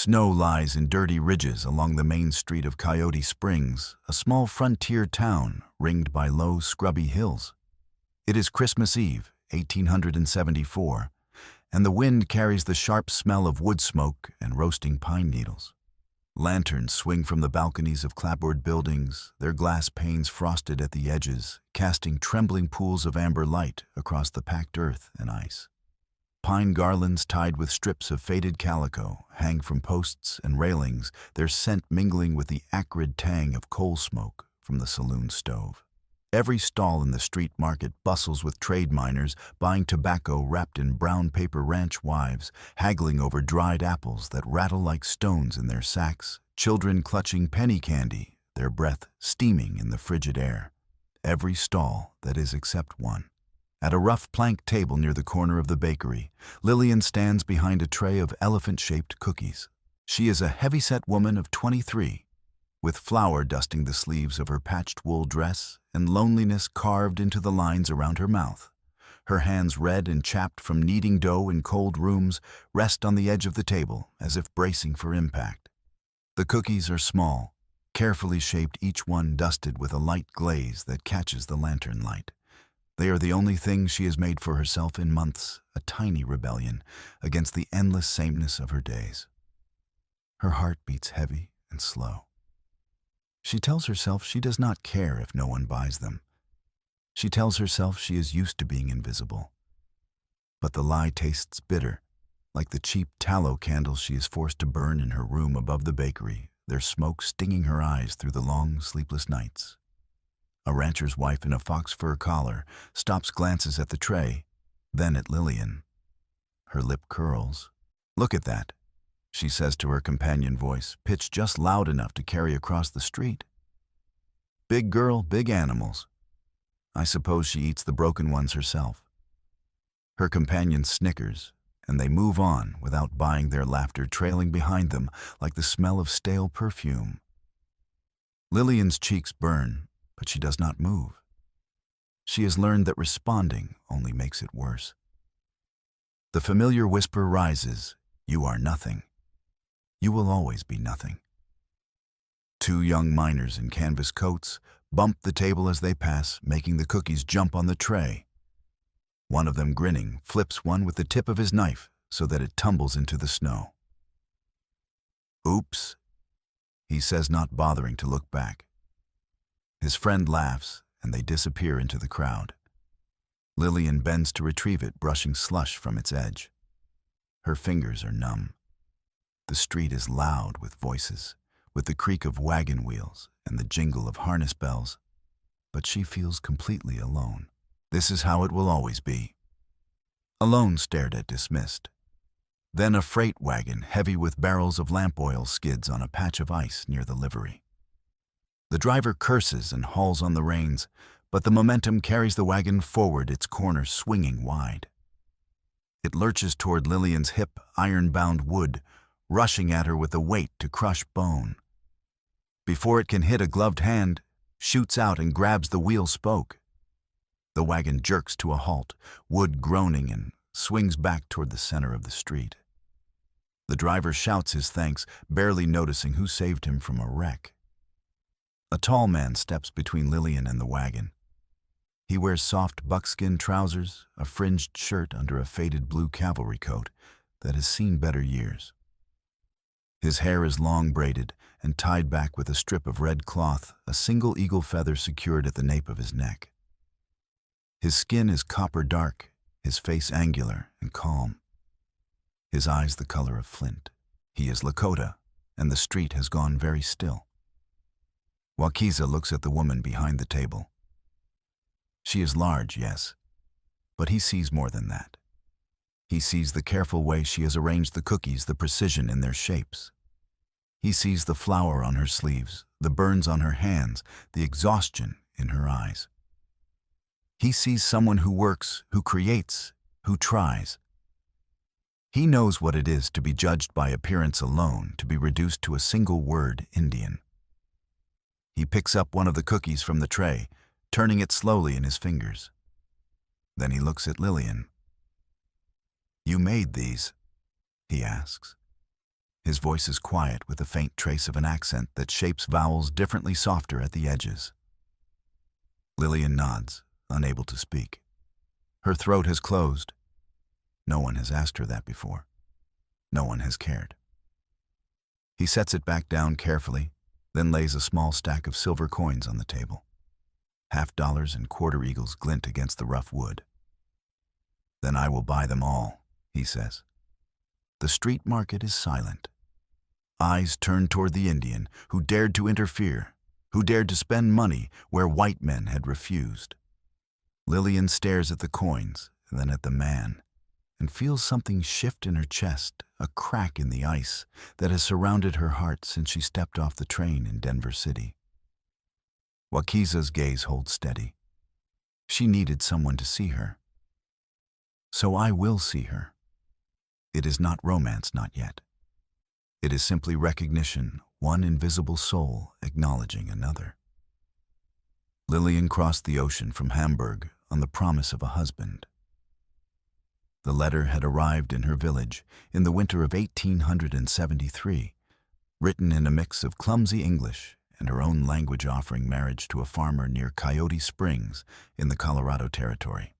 Snow lies in dirty ridges along the main street of Coyote Springs, a small frontier town ringed by low, scrubby hills. It is Christmas Eve, 1874, and the wind carries the sharp smell of wood smoke and roasting pine needles. Lanterns swing from the balconies of clapboard buildings, their glass panes frosted at the edges, casting trembling pools of amber light across the packed earth and ice. Pine garlands tied with strips of faded calico hang from posts and railings, their scent mingling with the acrid tang of coal smoke from the saloon stove. Every stall in the street market bustles with trade miners buying tobacco wrapped in brown paper, ranch wives haggling over dried apples that rattle like stones in their sacks, children clutching penny candy, their breath steaming in the frigid air. Every stall, that is, except one. At a rough plank table near the corner of the bakery, Lillian stands behind a tray of elephant-shaped cookies. She is a heavy-set woman of 23, with flour dusting the sleeves of her patched wool dress and loneliness carved into the lines around her mouth. Her hands, red and chapped from kneading dough in cold rooms, rest on the edge of the table as if bracing for impact. The cookies are small, carefully shaped, each one dusted with a light glaze that catches the lantern light. They are the only thing she has made for herself in months, a tiny rebellion against the endless sameness of her days. Her heart beats heavy and slow. She tells herself she does not care if no one buys them. She tells herself she is used to being invisible. But the lie tastes bitter, like the cheap tallow candles she is forced to burn in her room above the bakery, their smoke stinging her eyes through the long, sleepless nights. A rancher's wife in a fox fur collar stops, glances at the tray, then at Lillian. Her lip curls. "Look at that," she says to her companion, voice pitched just loud enough to carry across the street. "Big girl, big animals. I suppose she eats the broken ones herself." Her companion snickers, and they move on without buying, their laughter trailing behind them like the smell of stale perfume. Lillian's cheeks burn, but she does not move. She has learned that responding only makes it worse. The familiar whisper rises, "You are nothing. You will always be nothing." Two young miners in canvas coats bump the table as they pass, making the cookies jump on the tray. One of them, grinning, flips one with the tip of his knife so that it tumbles into the snow. "Oops," he says, not bothering to look back. His friend laughs, and they disappear into the crowd. Lillian bends to retrieve it, brushing slush from its edge. Her fingers are numb. The street is loud with voices, with the creak of wagon wheels and the jingle of harness bells, but she feels completely alone. This is how it will always be. Alone, stared at, dismissed. Then a freight wagon, heavy with barrels of lamp oil, skids on a patch of ice near the livery. The driver curses and hauls on the reins, but the momentum carries the wagon forward, its corners swinging wide. It lurches toward Lillian's hip, iron-bound wood, rushing at her with a weight to crush bone. Before it can hit, a gloved hand shoots out and grabs the wheel spoke. The wagon jerks to a halt, wood groaning, and swings back toward the center of the street. The driver shouts his thanks, barely noticing who saved him from a wreck. A tall man steps between Lillian and the wagon. He wears soft buckskin trousers, a fringed shirt under a faded blue cavalry coat that has seen better years. His hair is long braided and tied back with a strip of red cloth, a single eagle feather secured at the nape of his neck. His skin is copper dark, his face angular and calm. His eyes the color of flint. He is Lakota, and the street has gone very still. Wakiza looks at the woman behind the table. She is large, yes, but he sees more than that. He sees the careful way she has arranged the cookies, the precision in their shapes. He sees the flour on her sleeves, the burns on her hands, the exhaustion in her eyes. He sees someone who works, who creates, who tries. He knows what it is to be judged by appearance alone, to be reduced to a single word, Indian. He picks up one of the cookies from the tray, turning it slowly in his fingers. Then he looks at Lillian. "You made these?" he asks. His voice is quiet with a faint trace of an accent that shapes vowels differently softer at the edges. Lillian nods, unable to speak. Her throat has closed. No one has asked her that before. No one has cared. He sets it back down carefully, then lays a small stack of silver coins on the table. $50 and quarter eagles glint against the rough wood. "Then I will buy them all," he says. The street market is silent. Eyes turn toward the Indian, who dared to interfere, who dared to spend money where white men had refused. Lillian stares at the coins, then at the man, and feels something shift in her chest, a crack in the ice that has surrounded her heart since she stepped off the train in Denver City. Wakiza's gaze holds steady. She needed someone to see her. So I will see her. It is not romance, not yet. It is simply recognition, one invisible soul acknowledging another. Lillian crossed the ocean from Hamburg on the promise of a husband. The letter had arrived in her village in the winter of 1873, written in a mix of clumsy English and her own language, offering marriage to a farmer near Coyote Springs in the Colorado Territory.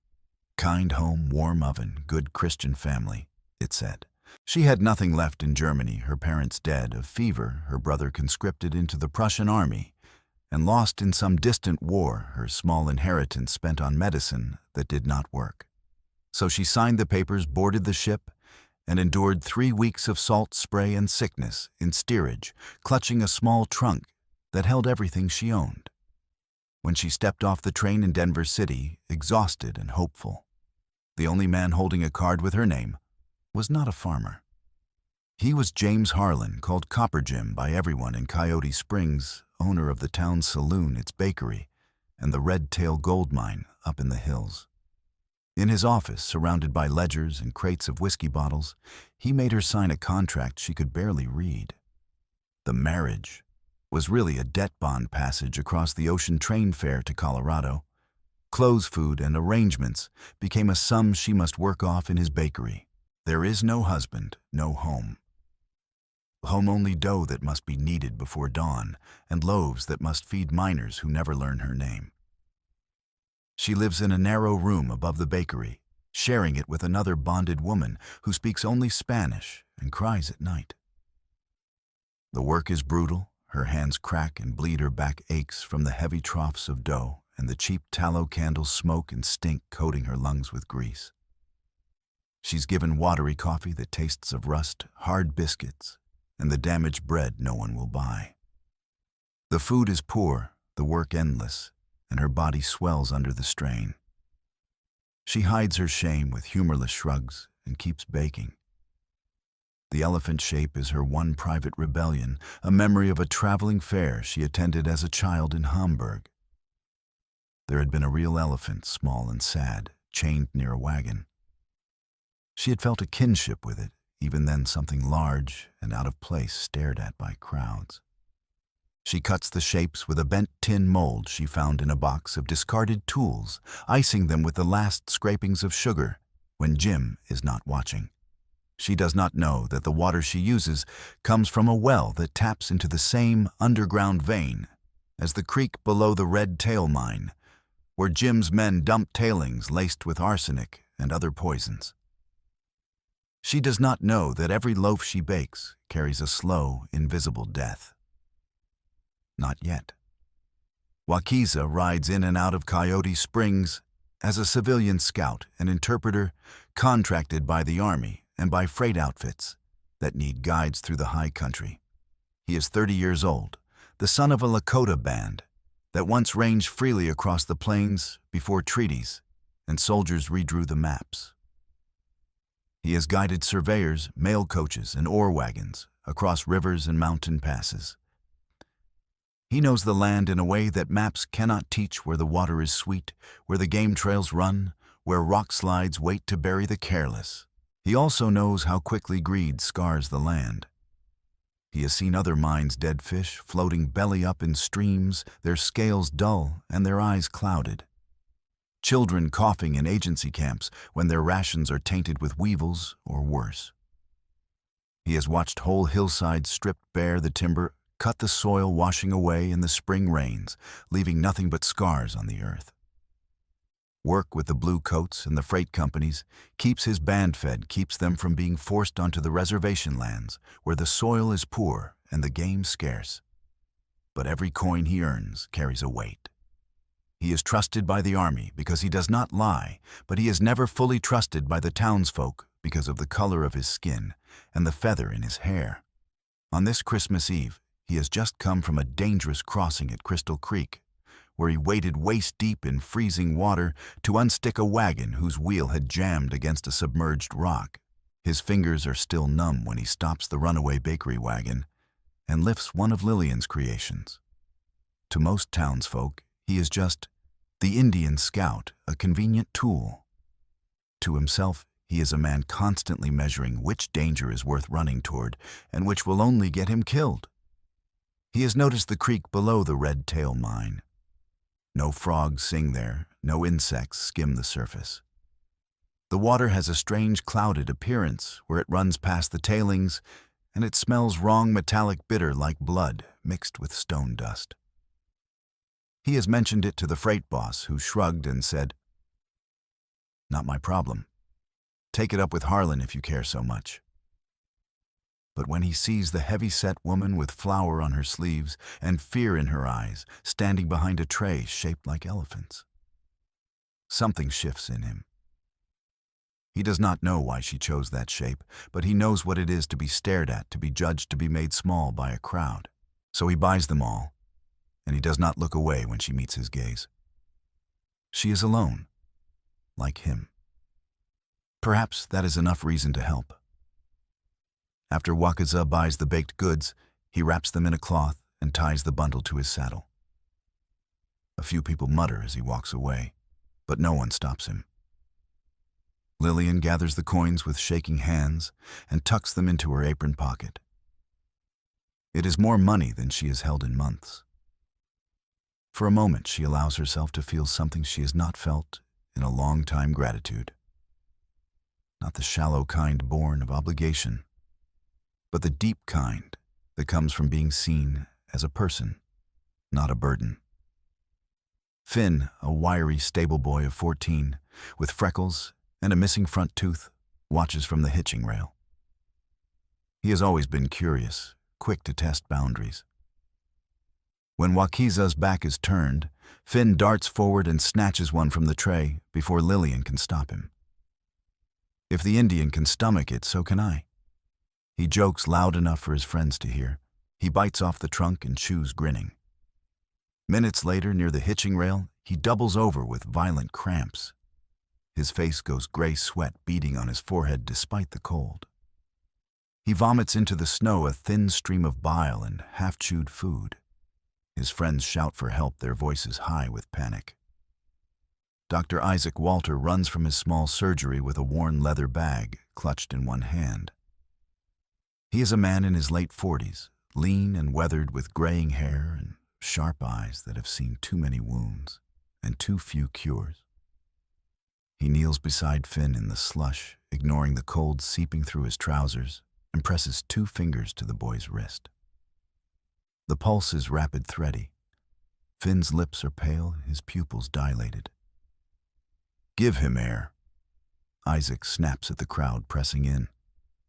"Kind home, warm oven, good Christian family," it said. She had nothing left in Germany, her parents dead of fever, her brother conscripted into the Prussian army, and lost in some distant war, her small inheritance spent on medicine that did not work. So she signed the papers, boarded the ship, and endured 3 weeks of salt spray and sickness in steerage, clutching a small trunk that held everything she owned. When she stepped off the train in Denver City, exhausted and hopeful, the only man holding a card with her name was not a farmer. He was James Harlan, called Copper Jim by everyone in Coyote Springs, owner of the town's saloon, its bakery, and the Red Tail gold mine up in the hills. In his office, surrounded by ledgers and crates of whiskey bottles, he made her sign a contract she could barely read. The marriage was really a debt bond passage across the ocean train fare to Colorado. Clothes, food, and arrangements became a sum she must work off in his bakery. There is no husband, no home. Home only dough that must be kneaded before dawn, and loaves that must feed miners who never learn her name. She lives in a narrow room above the bakery, sharing it with another bonded woman who speaks only Spanish and cries at night. The work is brutal. Her hands crack and bleed, her back aches from the heavy troughs of dough, and the cheap tallow candles smoke and stink, coating her lungs with grease. She's given watery coffee that tastes of rust, hard biscuits, and the damaged bread no one will buy. The food is poor, the work endless, and her body swells under the strain. She hides her shame with humorless shrugs and keeps baking. The elephant shape is her one private rebellion, a memory of a traveling fair she attended as a child in Hamburg. There had been a real elephant, small and sad, chained near a wagon. She had felt a kinship with it, even then something large and out of place stared at by crowds. She cuts the shapes with a bent tin mold she found in a box of discarded tools, icing them with the last scrapings of sugar when Jim is not watching. She does not know that the water she uses comes from a well that taps into the same underground vein as the creek below the Red Tail mine, where Jim's men dump tailings laced with arsenic and other poisons. She does not know that every loaf she bakes carries a slow, invisible death. Not yet. Wakiza rides in and out of Coyote Springs as a civilian scout and interpreter contracted by the Army and by freight outfits that need guides through the high country. He is 30 years old, the son of a Lakota band that once ranged freely across the plains before treaties and soldiers redrew the maps. He has guided surveyors, mail coaches, and ore wagons across rivers and mountain passes. He knows the land in a way that maps cannot teach, where the water is sweet, where the game trails run, where rock slides wait to bury the careless. He also knows how quickly greed scars the land. He has seen other mines' dead fish floating belly up in streams, their scales dull and their eyes clouded. Children coughing in agency camps when their rations are tainted with weevils or worse. He has watched whole hillsides stripped bare, the timber cut, the soil washing away in the spring rains, leaving nothing but scars on the earth. Work with the blue coats and the freight companies keeps his band fed, keeps them from being forced onto the reservation lands where the soil is poor and the game scarce. But every coin he earns carries a weight. He is trusted by the army because he does not lie, but he is never fully trusted by the townsfolk because of the color of his skin and the feather in his hair. On this Christmas Eve, he has just come from a dangerous crossing at Crystal Creek, where he waded waist-deep in freezing water to unstick a wagon whose wheel had jammed against a submerged rock. His fingers are still numb when he stops the runaway bakery wagon and lifts one of Lillian's creations. To most townsfolk, he is just the Indian scout, a convenient tool. To himself, he is a man constantly measuring which danger is worth running toward and which will only get him killed. He has noticed the creek below the Red Tail mine. No frogs sing there, no insects skim the surface. The water has a strange clouded appearance where it runs past the tailings, and it smells wrong, metallic bitter like blood mixed with stone dust. He has mentioned it to the freight boss, who shrugged and said, "Not my problem. Take it up with Harlan if you care so much." But when he sees the heavy-set woman with flour on her sleeves and fear in her eyes, standing behind a tray shaped like elephants, something shifts in him. He does not know why she chose that shape, but he knows what it is to be stared at, to be judged, to be made small by a crowd. So he buys them all, and he does not look away when she meets his gaze. She is alone, like him. Perhaps that is enough reason to help. After Wakaza buys the baked goods, he wraps them in a cloth and ties the bundle to his saddle. A few people mutter as he walks away, but no one stops him. Lillian gathers the coins with shaking hands and tucks them into her apron pocket. It is more money than she has held in months. For a moment, she allows herself to feel something she has not felt in a long time: gratitude. Not the shallow kind born of obligation, but the deep kind that comes from being seen as a person, not a burden. Finn, a wiry stable boy of 14, with freckles and a missing front tooth, watches from the hitching rail. He has always been curious, quick to test boundaries. When Wakiza's back is turned, Finn darts forward and snatches one from the tray before Lillian can stop him. If the Indian can stomach it, so can I. He jokes loud enough for his friends to hear. He bites off the trunk and chews, grinning. Minutes later, near the hitching rail, he doubles over with violent cramps. His face goes gray, sweat beading on his forehead despite the cold. He vomits into the snow a thin stream of bile and half-chewed food. His friends shout for help, their voices high with panic. Dr. Isaac Walter runs from his small surgery with a worn leather bag clutched in one hand. He is a man in his late 40s, lean and weathered, with graying hair and sharp eyes that have seen too many wounds and too few cures. He kneels beside Finn in the slush, ignoring the cold seeping through his trousers, and presses 2 fingers to the boy's wrist. The pulse is rapid, thready. Finn's lips are pale, his pupils dilated. "Give him air." Isaac snaps at the crowd pressing in.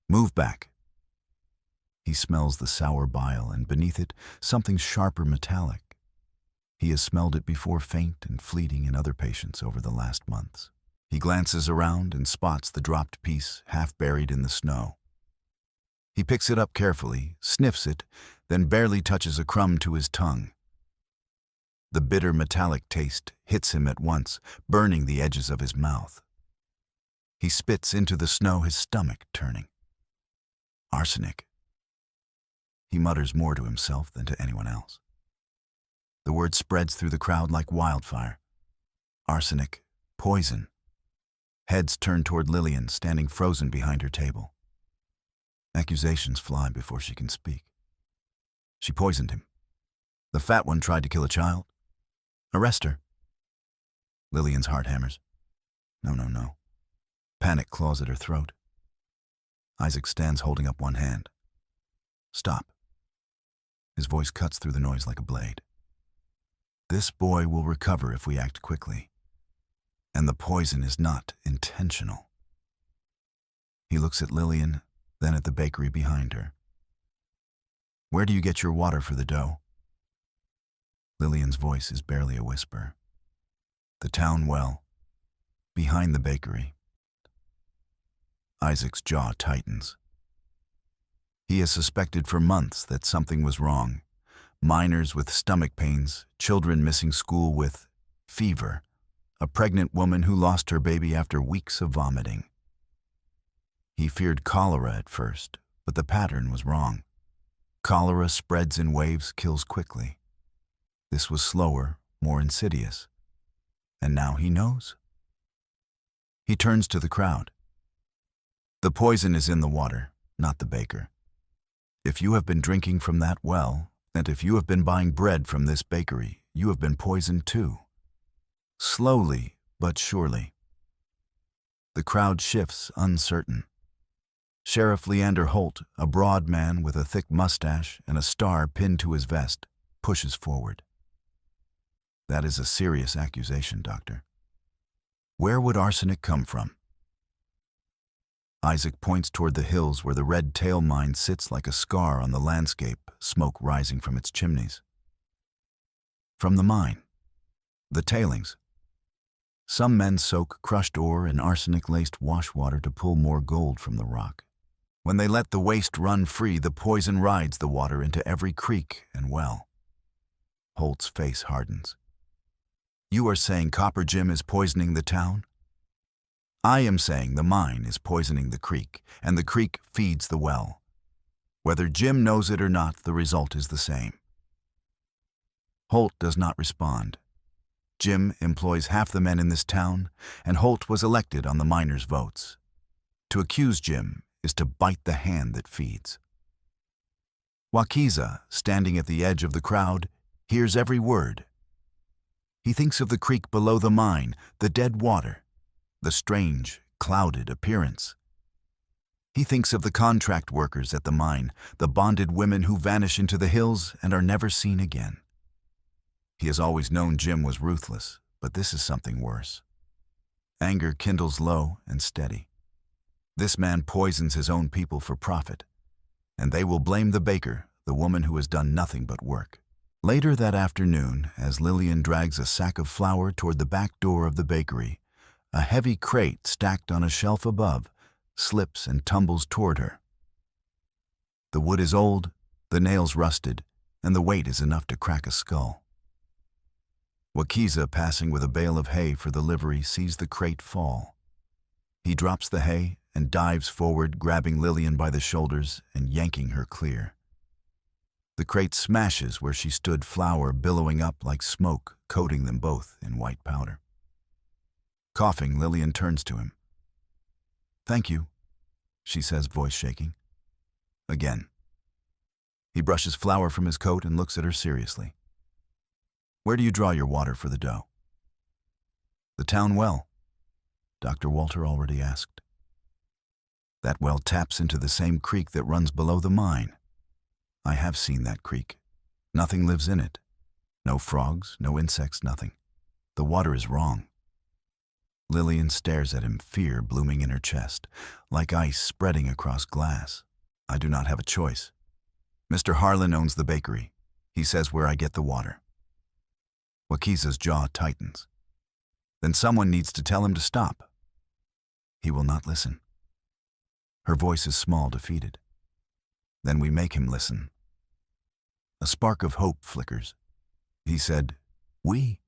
"Move back." He smells the sour bile, and beneath it, something sharper, metallic. He has smelled it before, faint and fleeting, in other patients over the last months. He glances around and spots the dropped piece half buried in the snow. He picks it up carefully, sniffs it, then barely touches a crumb to his tongue. The bitter metallic taste hits him at once, burning the edges of his mouth. He spits into the snow, his stomach turning. Arsenic. He mutters more to himself than to anyone else. The word spreads through the crowd like wildfire. Arsenic, poison. Heads turn toward Lillian, standing frozen behind her table. Accusations fly before she can speak. She poisoned him. The fat one tried to kill a child. Arrest her. Lillian's heart hammers. No, no, no. Panic claws at her throat. Isaac stands holding up one hand. Stop. His voice cuts through the noise like a blade. This boy will recover if we act quickly. And the poison is not intentional. He looks at Lillian, then at the bakery behind her. Where do you get your water for the dough? Lillian's voice is barely a whisper. The town well, behind the bakery. Isaac's jaw tightens. He has suspected for months that something was wrong. Minors with stomach pains, children missing school with fever, a pregnant woman who lost her baby after weeks of vomiting. He feared cholera at first, but the pattern was wrong. Cholera spreads in waves, kills quickly. This was slower, more insidious. And now he knows. He turns to the crowd. The poison is in the water, not the baker. If you have been drinking from that well, and if you have been buying bread from this bakery, you have been poisoned too. Slowly, but surely. The crowd shifts, uncertain. Sheriff Leander Holt, a broad man with a thick mustache and a star pinned to his vest, pushes forward. That is a serious accusation, Doctor. Where would arsenic come from? Isaac points toward the hills where the Red Tail mine sits like a scar on the landscape, smoke rising from its chimneys. From the mine. The tailings. Some men soak crushed ore in arsenic-laced wash water to pull more gold from the rock. When they let the waste run free, the poison rides the water into every creek and well. Holt's face hardens. You are saying Copper Jim is poisoning the town? I am saying the mine is poisoning the creek, and the creek feeds the well. Whether Jim knows it or not, the result is the same. Holt does not respond. Jim employs half the men in this town, and Holt was elected on the miners' votes. To accuse Jim is to bite the hand that feeds. Wakiza, standing at the edge of the crowd, hears every word. He thinks of the creek below the mine, the dead water, the strange, clouded appearance. He thinks of the contract workers at the mine, the bonded women who vanish into the hills and are never seen again. He has always known Jim was ruthless, but this is something worse. Anger kindles low and steady. This man poisons his own people for profit, and they will blame the baker, the woman who has done nothing but work. Later that afternoon, as Lillian drags a sack of flour toward the back door of the bakery, a heavy crate stacked on a shelf above slips and tumbles toward her. The wood is old, the nails rusted, and the weight is enough to crack a skull. Wakiza, passing with a bale of hay for the livery, sees the crate fall. He drops the hay and dives forward, grabbing Lillian by the shoulders and yanking her clear. The crate smashes where she stood, flour billowing up like smoke, coating them both in white powder. Coughing, Lillian turns to him. Thank you, she says, voice shaking. Again. He brushes flour from his coat and looks at her seriously. Where do you draw your water for the dough? The town well, Dr. Walter already asked. That well taps into the same creek that runs below the mine. I have seen that creek. Nothing lives in it. No frogs, no insects, nothing. The water is wrong. Lillian stares at him, fear blooming in her chest, like ice spreading across glass. I do not have a choice. Mr. Harlan owns the bakery. He says where I get the water. Wakiza's jaw tightens. Then someone needs to tell him to stop. He will not listen. Her voice is small, defeated. Then we make him listen. A spark of hope flickers. He said, we.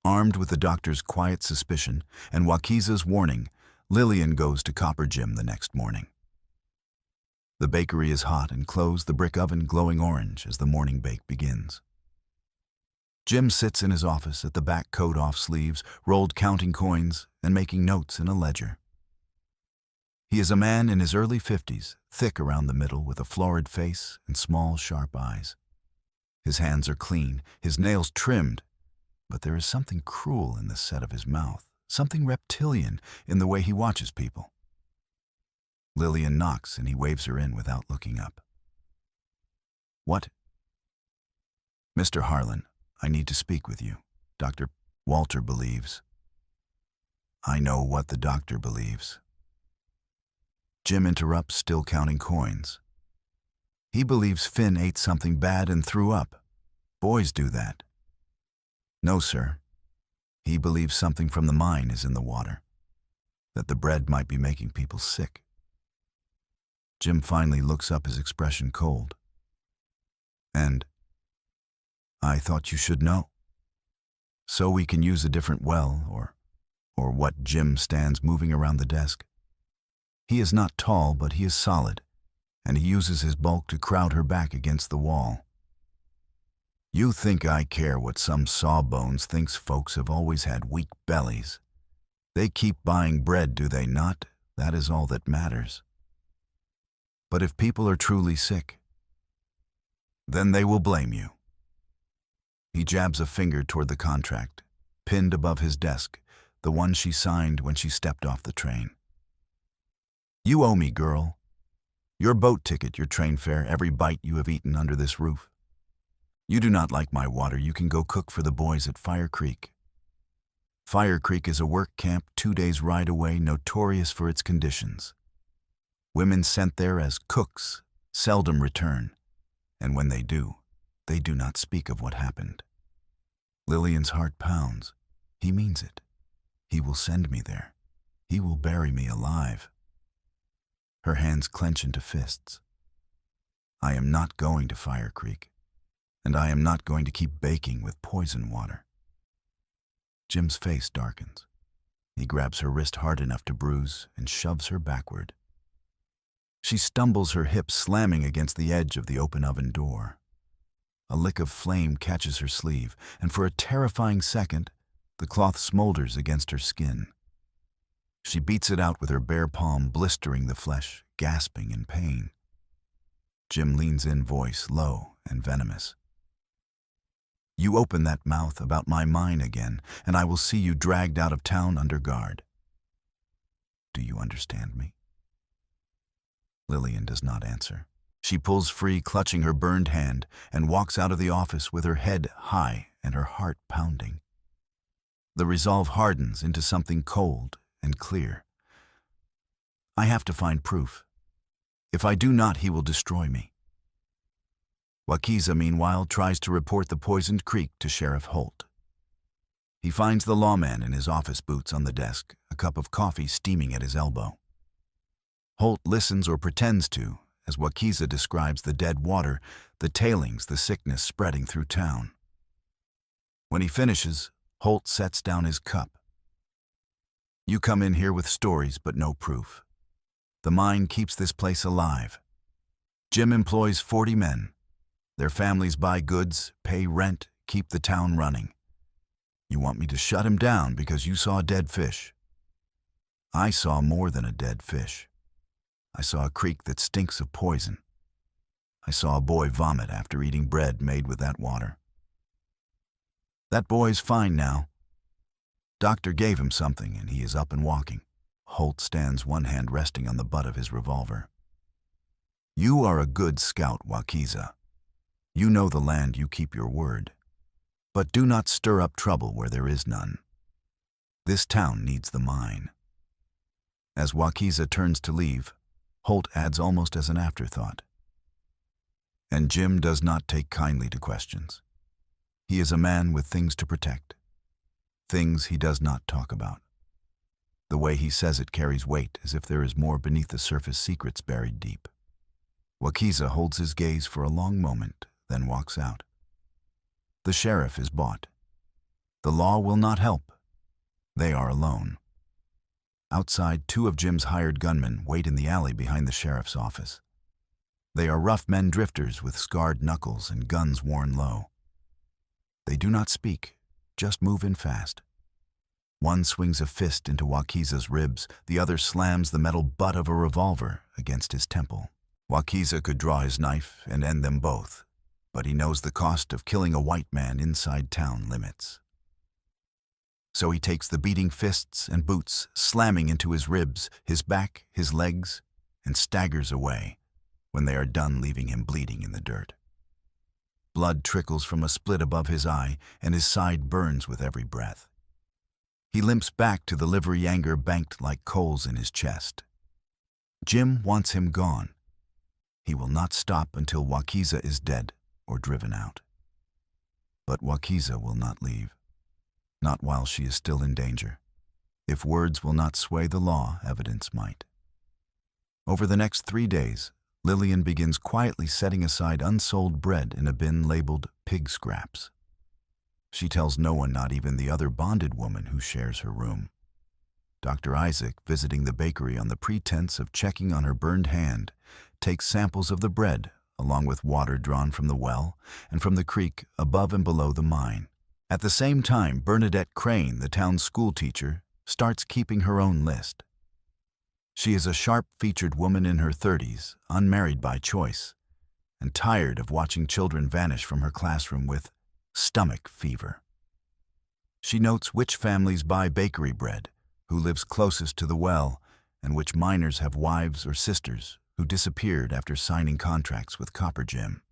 Armed with the doctor's quiet suspicion and Wakiza's warning, Lillian goes to Copper Jim the next morning. The bakery is hot and closed, the brick oven glowing orange as the morning bake begins. Jim sits in his office at the back, coat off sleeves, rolled, counting coins and making notes in a ledger. He is a man in his early 50s, thick around the middle with a florid face and small, sharp eyes. His hands are clean, his nails trimmed, but there is something cruel in the set of his mouth, something reptilian in the way he watches people. Lillian knocks and he waves her in without looking up. "What?" "Mr. Harlan, I need to speak with you. Dr. Walter believes." "I know what the doctor believes." Jim interrupts, still counting coins. "He believes Finn ate something bad and threw up. Boys do that." "No, sir. He believes something from the mine is in the water, that the bread might be making people sick." Jim finally looks up, his expression cold. "And I thought you should know. So we can use a different well, or what?" Jim stands, moving around the desk. He is not tall, but he is solid, and he uses his bulk to crowd her back against the wall. "You think I care what some sawbones thinks folks have always had weak bellies. They keep buying bread, do they not? That is all that matters. But if people are truly sick, then they will blame you." He jabs a finger toward the contract, pinned above his desk, the one she signed when she stepped off the train. "You owe me, girl. Your boat ticket, your train fare, every bite you have eaten under this roof. You do not like my water, you can go cook for the boys at Fire Creek." Fire Creek is a work camp 2 days' ride away, notorious for its conditions. Women sent there as cooks seldom return, and when they do not speak of what happened. Lillian's heart pounds. He means it. He will send me there. He will bury me alive. Her hands clench into fists. I am not going to Fire Creek, and I am not going to keep baking with poison water. Jim's face darkens. He grabs her wrist hard enough to bruise and shoves her backward. She stumbles, her hips slamming against the edge of the open oven door. A lick of flame catches her sleeve, and for a terrifying second, the cloth smolders against her skin. She beats it out with her bare palm, blistering the flesh, gasping in pain. Jim leans in, voice low and venomous. "You open that mouth about my mine again, and I will see you dragged out of town under guard. Do you understand me?" Lillian does not answer. She pulls free, clutching her burned hand, and walks out of the office with her head high and her heart pounding. The resolve hardens into something cold and clear. I have to find proof. If I do not, he will destroy me. Wakiza, meanwhile, tries to report the poisoned creek to Sheriff Holt. He finds the lawman in his office boots on the desk, a cup of coffee steaming at his elbow. Holt listens, or pretends to, as Wakiza describes the dead water, the tailings, the sickness spreading through town. When he finishes, Holt sets down his cup. "You come in here with stories but no proof. The mine keeps this place alive. Jim employs 40 men. Their families buy goods, pay rent, keep the town running. You want me to shut him down because you saw a dead fish. I saw more than a dead fish. I saw a creek that stinks of poison. I saw a boy vomit after eating bread made with that water. That boy's fine now. Doctor gave him something and he is up and walking." Holt stands, one hand resting on the butt of his revolver. "You are a good scout, Wakiza. You know the land, you keep your word. But do not stir up trouble where there is none. This town needs the mine." As Wakiza turns to leave, Holt adds almost as an afterthought. "And Jim does not take kindly to questions. He is a man with things to protect. Things he does not talk about. The way he says it carries weight, as if there is more beneath the surface, secrets buried deep." Wakiza holds his gaze for a long moment, then walks out. The sheriff is bought. The law will not help. They are alone. Outside, 2 of Jim's hired gunmen wait in the alley behind the sheriff's office. They are rough men drifters with scarred knuckles and guns worn low. They do not speak, just move in fast. One swings a fist into Wakiza's ribs, the other slams the metal butt of a revolver against his temple. Wakiza could draw his knife and end them both, but he knows the cost of killing a white man inside town limits. So he takes the beating fists and boots, slamming into his ribs, his back, his legs, and staggers away when they are done, leaving him bleeding in the dirt. Blood trickles from a split above his eye, and his side burns with every breath. He limps back to the livery, anger banked like coals in his chest. Jim wants him gone. He will not stop until Wakiza is dead or driven out. But Wakiza will not leave, not while she is still in danger. If words will not sway the law, evidence might. Over the next 3 days, Lillian begins quietly setting aside unsold bread in a bin labeled pig scraps. She tells no one, not even the other bonded woman who shares her room. Dr. Isaac, visiting the bakery on the pretense of checking on her burned hand, takes samples of the bread, along with water drawn from the well and from the creek above and below the mine. At the same time, Bernadette Crane, the town's schoolteacher, starts keeping her own list. She is a sharp-featured woman in her 30s, unmarried by choice, and tired of watching children vanish from her classroom with stomach fever. She notes which families buy bakery bread, who lives closest to the well, and which miners have wives or sisters who disappeared after signing contracts with Copper Jim.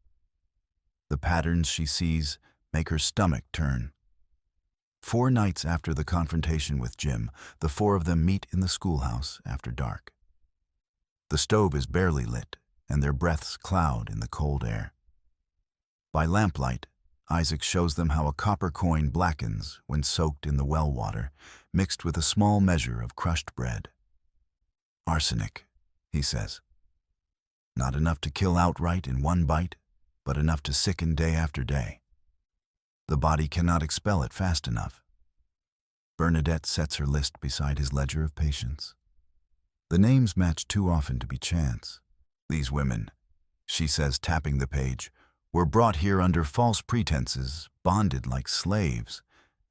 The patterns she sees make her stomach turn. 4 nights after the confrontation with Jim, the 4 of them meet in the schoolhouse after dark. The stove is barely lit, and their breaths cloud in the cold air. By lamplight, Isaac shows them how a copper coin blackens when soaked in the well water, mixed with a small measure of crushed bread. Arsenic, he says. Not enough to kill outright in one bite, but enough to sicken day after day. The body cannot expel it fast enough. Bernadette sets her list beside his ledger of patients. The names match too often to be chance. These women, she says, tapping the page, were brought here under false pretenses, bonded like slaves,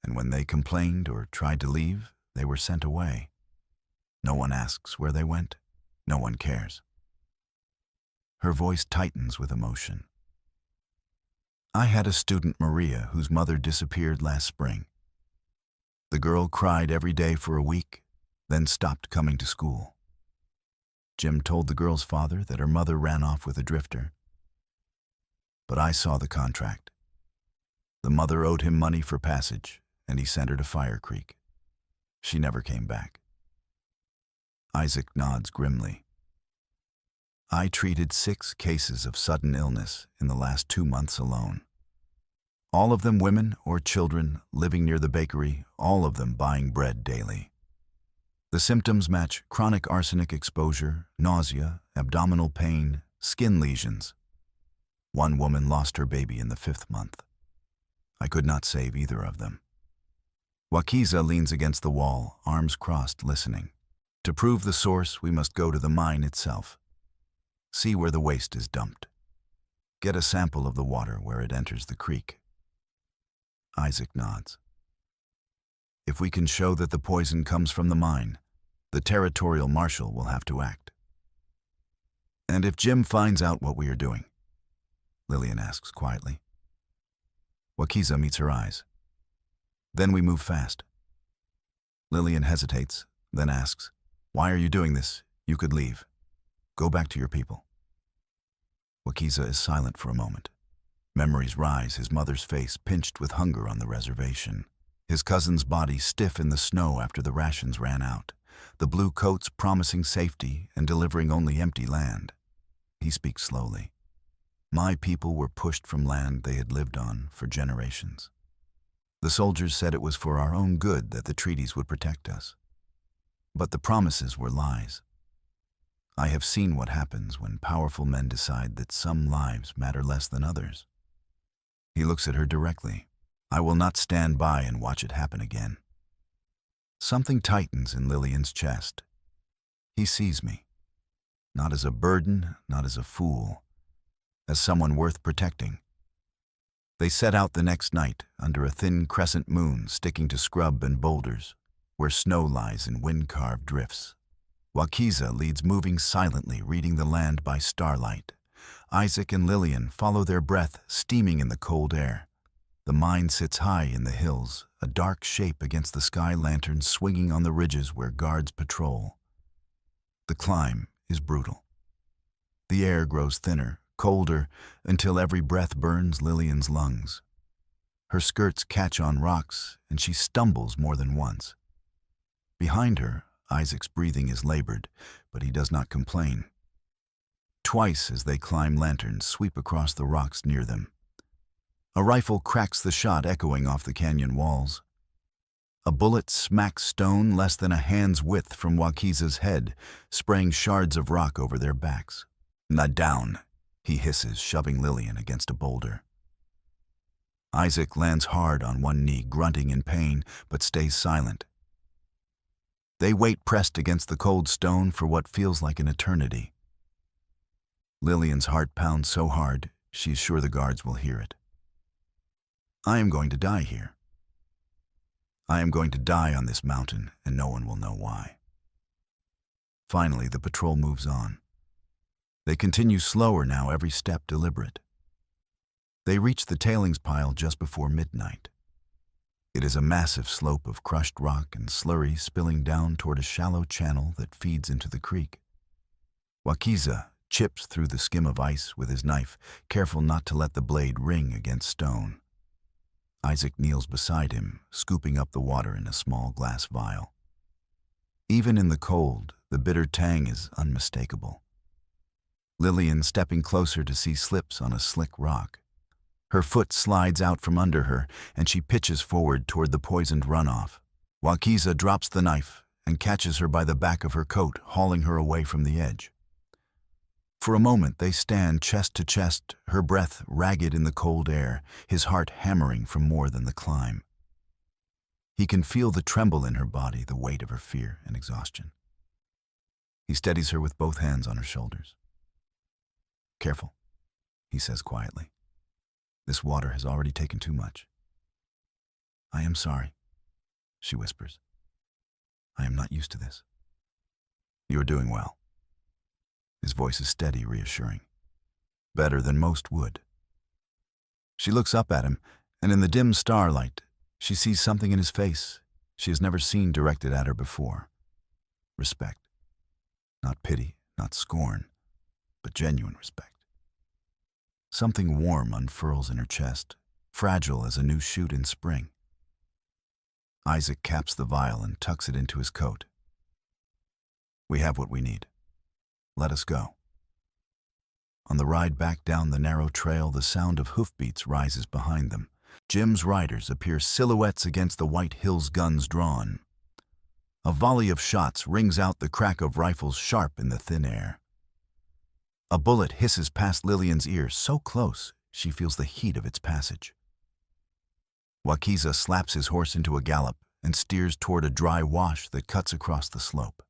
and when they complained or tried to leave, they were sent away. No one asks where they went. No one cares. Her voice tightens with emotion. I had a student, Maria, whose mother disappeared last spring. The girl cried every day for a week, then stopped coming to school. Jim told the girl's father that her mother ran off with a drifter. But I saw the contract. The mother owed him money for passage, and he sent her to Fire Creek. She never came back. Isaac nods grimly. I treated 6 cases of sudden illness in the last 2 months alone. All of them women or children living near the bakery, all of them buying bread daily. The symptoms match chronic arsenic exposure, nausea, abdominal pain, skin lesions. One woman lost her baby in the 5th month. I could not save either of them. Wakiza leans against the wall, arms crossed, listening. To prove the source, we must go to the mine itself. See where the waste is dumped. Get a sample of the water where it enters the creek. Isaac nods. If we can show that the poison comes from the mine, the territorial marshal will have to act. And if Jim finds out what we are doing? Lillian asks quietly. Wakiza meets her eyes. Then we move fast. Lillian hesitates, then asks, Why are you doing this? You could leave. Go back to your people. Wakiza is silent for a moment. Memories rise, his mother's face pinched with hunger on the reservation. His cousin's body stiff in the snow after the rations ran out. The blue coats promising safety and delivering only empty land. He speaks slowly. My people were pushed from land they had lived on for generations. The soldiers said it was for our own good that the treaties would protect us. But the promises were lies. I have seen what happens when powerful men decide that some lives matter less than others. He looks at her directly. I will not stand by and watch it happen again. Something tightens in Lillian's chest. He sees me. Not as a burden, not as a fool, as someone worth protecting. They set out the next night under a thin crescent moon sticking to scrub and boulders, where snow lies in wind-carved drifts. Wakiza leads, moving silently, reading the land by starlight. Isaac and Lillian follow their breath, steaming in the cold air. The mine sits high in the hills, a dark shape against the sky lantern swinging on the ridges where guards patrol. The climb is brutal. The air grows thinner, colder, until every breath burns Lillian's lungs. Her skirts catch on rocks, and she stumbles more than once. Behind her, Isaac's breathing is labored, but he does not complain. Twice as they climb, lanterns sweep across the rocks near them. A rifle cracks the shot echoing off the canyon walls. A bullet smacks stone less than a hand's width from Wakiza's head, spraying shards of rock over their backs. "Not down," he hisses, shoving Lillian against a boulder. Isaac lands hard on one knee, grunting in pain, but stays silent. They wait pressed against the cold stone for what feels like an eternity. Lillian's heart pounds so hard, she's sure the guards will hear it. "I am going to die here. I am going to die on this mountain, and no one will know why." Finally, the patrol moves on. They continue slower now, every step deliberate. They reach the tailings pile just before midnight. It is a massive slope of crushed rock and slurry spilling down toward a shallow channel that feeds into the creek. Wakiza chips through the skim of ice with his knife, careful not to let the blade ring against stone. Isaac kneels beside him, scooping up the water in a small glass vial. Even in the cold, the bitter tang is unmistakable. Lillian, stepping closer to see, slips on a slick rock. Her foot slides out from under her, and she pitches forward toward the poisoned runoff. Wakiza drops the knife and catches her by the back of her coat, hauling her away from the edge. For a moment they stand chest to chest, her breath ragged in the cold air, his heart hammering from more than the climb. He can feel the tremble in her body, the weight of her fear and exhaustion. He steadies her with both hands on her shoulders. "Careful," he says quietly. "This water has already taken too much." "I am sorry," she whispers. "I am not used to this." "You are doing well." His voice is steady, reassuring. "Better than most would." She looks up at him, and in the dim starlight, she sees something in his face she has never seen directed at her before. Respect. Not pity, not scorn, but genuine respect. Something warm unfurls in her chest, fragile as a new shoot in spring. Isaac caps the vial and tucks it into his coat. "We have what we need. Let us go." On the ride back down the narrow trail, the sound of hoofbeats rises behind them. Jim's riders appear silhouettes against the white hills, guns drawn. A volley of shots rings out, the crack of rifles sharp in the thin air. A bullet hisses past Lillian's ear, so close she feels the heat of its passage. Wakiza slaps his horse into a gallop and steers toward a dry wash that cuts across the slope.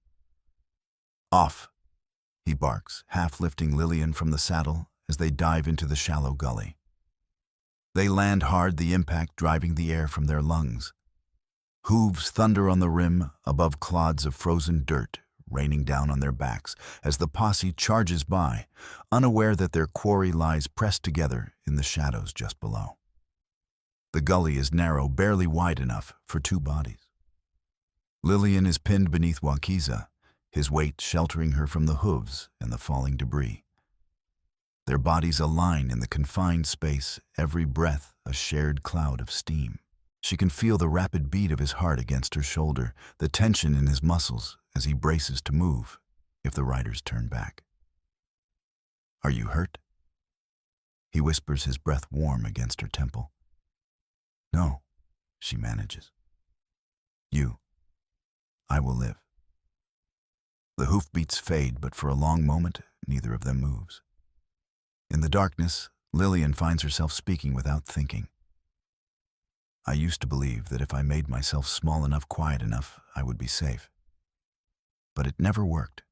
"Off," he barks, half lifting Lillian from the saddle as they dive into the shallow gully. They land hard, the impact driving the air from their lungs. Hooves thunder on the rim, above clods of frozen dirt raining down on their backs as the posse charges by, unaware that their quarry lies pressed together in the shadows just below. The gully is narrow, barely wide enough for two bodies. Lillian is pinned beneath Wakiza, his weight sheltering her from the hooves and the falling debris. Their bodies align in the confined space, every breath a shared cloud of steam. She can feel the rapid beat of his heart against her shoulder, the tension in his muscles as he braces to move if the riders turn back. "Are you hurt?" He whispers, his breath warm against her temple. "No," she manages. I will live." The hoofbeats fade, but for a long moment, neither of them moves. In the darkness, Lillian finds herself speaking without thinking. "I used to believe that if I made myself small enough, quiet enough, I would be safe. But it never worked.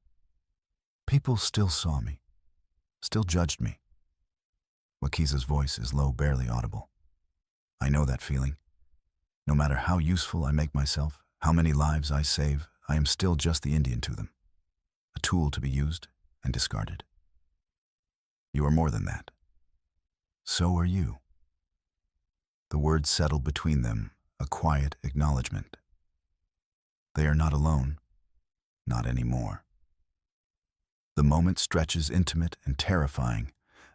People still saw me, still judged me." Wakiza's voice is low, barely audible. "I know that feeling. No matter how useful I make myself, how many lives I save, I am still just the Indian to them. A tool to be used and discarded. You are more than that. So are you." The words settle between them, a quiet acknowledgement. They are not alone, not anymore. The moment stretches intimate and terrifying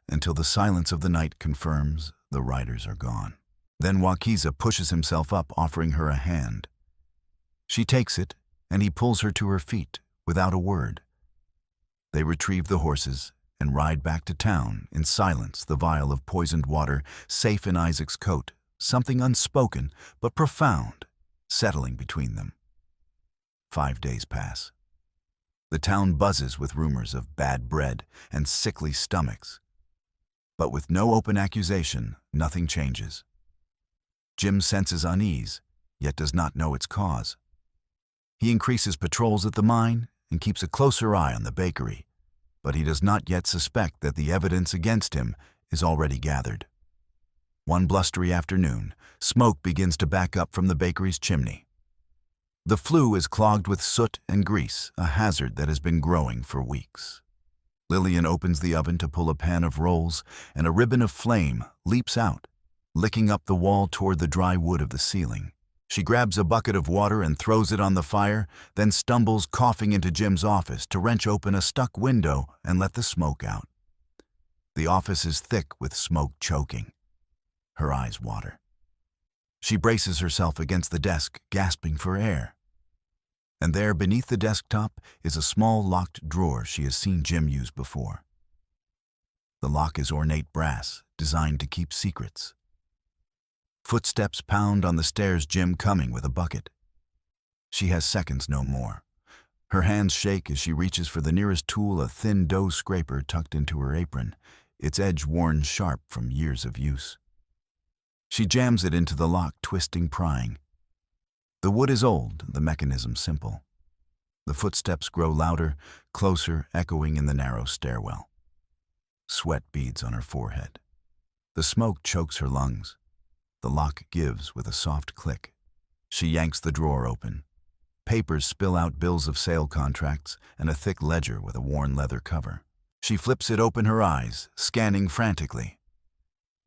until the silence of the night confirms the riders are gone. Then Wakiza pushes himself up, offering her a hand. She takes it, and he pulls her to her feet without a word. They retrieve the horses and ride back to town in silence, the vial of poisoned water safe in Isaac's coat, something unspoken but profound settling between them. 5 days pass. The town buzzes with rumors of bad bread and sickly stomachs. But with no open accusation, nothing changes. Jim senses unease, yet does not know its cause. He increases patrols at the mine and keeps a closer eye on the bakery, but he does not yet suspect that the evidence against him is already gathered. One blustery afternoon, smoke begins to back up from the bakery's chimney. The flue is clogged with soot and grease, a hazard that has been growing for weeks. Lillian opens the oven to pull a pan of rolls, and a ribbon of flame leaps out, licking up the wall toward the dry wood of the ceiling. She grabs a bucket of water and throws it on the fire, then stumbles coughing into Jim's office to wrench open a stuck window and let the smoke out. The office is thick with smoke choking. Her eyes water. She braces herself against the desk, gasping for air. And there, beneath the desktop, is a small locked drawer she has seen Jim use before. The lock is ornate brass, designed to keep secrets. Footsteps pound on the stairs, Jim coming with a bucket. She has seconds no more. Her hands shake as she reaches for the nearest tool, a thin dough scraper tucked into her apron, its edge worn sharp from years of use. She jams it into the lock, twisting, prying. The wood is old, the mechanism simple. The footsteps grow louder, closer, echoing in the narrow stairwell. Sweat beads on her forehead. The smoke chokes her lungs. The lock gives with a soft click. She yanks the drawer open. Papers spill out, bills of sale contracts and a thick ledger with a worn leather cover. She flips it open, her eyes scanning frantically.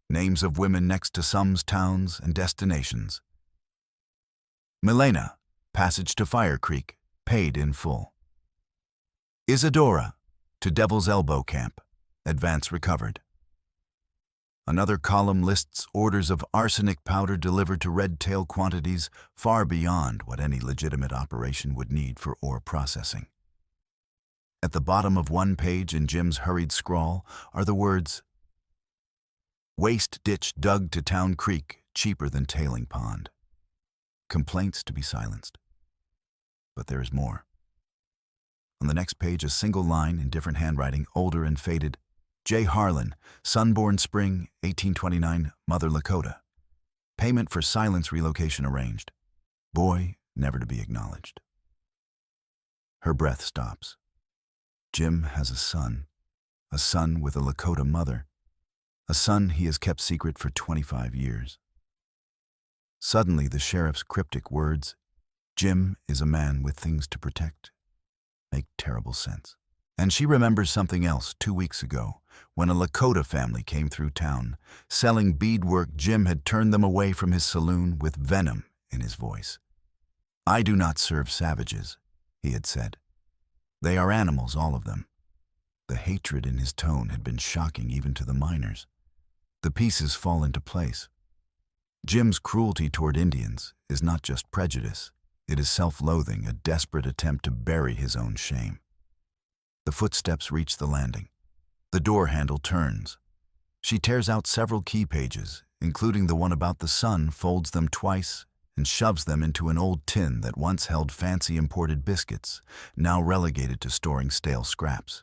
Names of women next to sums, towns, and destinations. Milena, passage to Fire Creek, paid in full. Isadora, to Devil's Elbow Camp, advance recovered. Another column lists orders of arsenic powder delivered to Red Tail quantities far beyond what any legitimate operation would need for ore processing. At the bottom of one page in Jim's hurried scrawl are the words, "Waste ditch dug to Town Creek, cheaper than tailing pond." Complaints to be silenced. But there is more. On the next page, a single line in different handwriting, older and faded. J. Harlan, Sunborn Spring, 1829, Mother Lakota. Payment for silence relocation arranged. Boy never to be acknowledged. Her breath stops. Jim has a son with a Lakota mother. A son he has kept secret for 25 years. Suddenly, the sheriff's cryptic words, "Jim is a man with things to protect," make terrible sense. And she remembers something else 2 weeks ago, when a Lakota family came through town. Selling beadwork, Jim had turned them away from his saloon with venom in his voice. "I do not serve savages," he had said. "They are animals, all of them." The hatred in his tone had been shocking even to the miners. The pieces fall into place. Jim's cruelty toward Indians is not just prejudice. It is self-loathing, a desperate attempt to bury his own shame. The footsteps reach the landing. The door handle turns. She tears out several key pages, including the one about the son, folds them twice, and shoves them into an old tin that once held fancy imported biscuits, now relegated to storing stale scraps.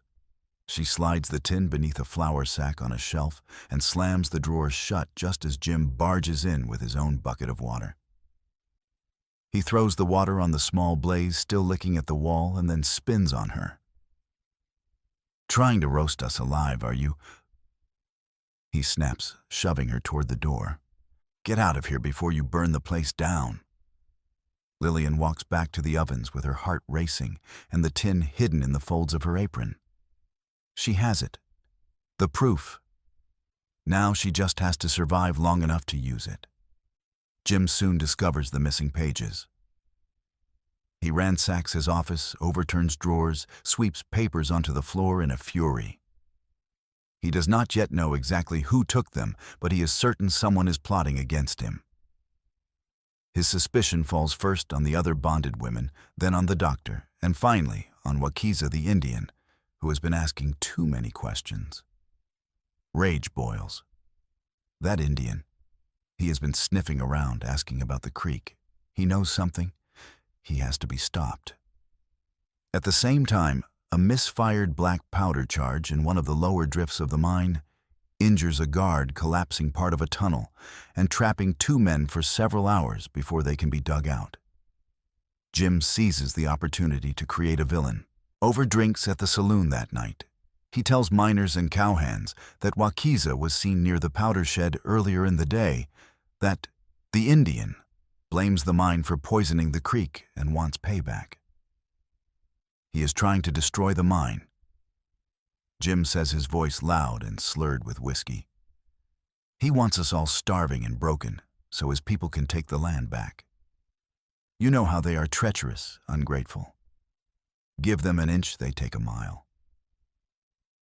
She slides the tin beneath a flour sack on a shelf and slams the drawers shut just as Jim barges in with his own bucket of water. He throws the water on the small blaze, still licking at the wall, and then spins on her. "Trying to roast us alive, are you?" He snaps, shoving her toward the door. "Get out of here before you burn the place down." Lillian walks back to the ovens with her heart racing and the tin hidden in the folds of her apron. She has it. The proof. Now she just has to survive long enough to use it. Jim soon discovers the missing pages. He ransacks his office, overturns drawers, sweeps papers onto the floor in a fury. He does not yet know exactly who took them, but he is certain someone is plotting against him. His suspicion falls first on the other bonded women, then on the doctor, and finally on Wakiza the Indian, who has been asking too many questions. Rage boils. That Indian. He has been sniffing around, asking about the creek. He knows something. He has to be stopped. At the same time, a misfired black powder charge in one of the lower drifts of the mine injures a guard, collapsing part of a tunnel and trapping 2 men for several hours before they can be dug out. Jim seizes the opportunity to create a villain. Over drinks at the saloon that night, he tells miners and cowhands that Wakiza was seen near the powder shed earlier in the day, that the Indian blames the mine for poisoning the creek and wants payback. He is trying to destroy the mine. Jim says, his voice loud and slurred with whiskey. He wants us all starving and broken so his people can take the land back. You know how they are treacherous, ungrateful. Give them an inch, they take a mile.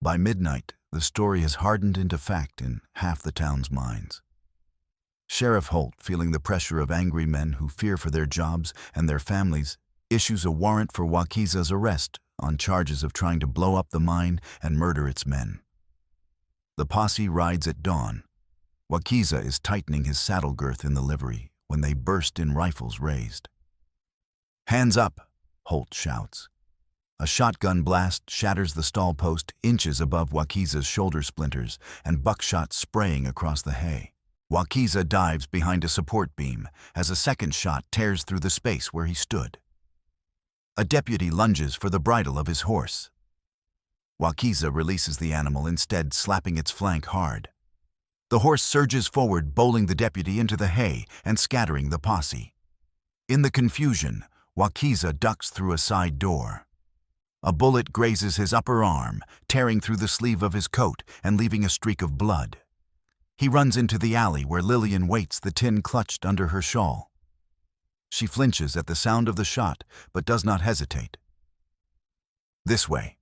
By midnight, the story has hardened into fact in half the town's minds. Sheriff Holt, feeling the pressure of angry men who fear for their jobs and their families, issues a warrant for Wakiza's arrest on charges of trying to blow up the mine and murder its men. The posse rides at dawn. Wakiza is tightening his saddle girth in the livery when they burst in, rifles raised. "Hands up!" Holt shouts. A shotgun blast shatters the stall post inches above Wakiza's shoulder splinters and buckshot spraying across the hay. Wakiza dives behind a support beam as a second shot tears through the space where he stood. A deputy lunges for the bridle of his horse. Wakiza releases the animal, instead slapping its flank hard. The horse surges forward, bowling the deputy into the hay and scattering the posse. In the confusion, Wakiza ducks through a side door. A bullet grazes his upper arm, tearing through the sleeve of his coat and leaving a streak of blood. He runs into the alley where Lillian waits, the tin clutched under her shawl. She flinches at the sound of the shot, but does not hesitate. "This way,"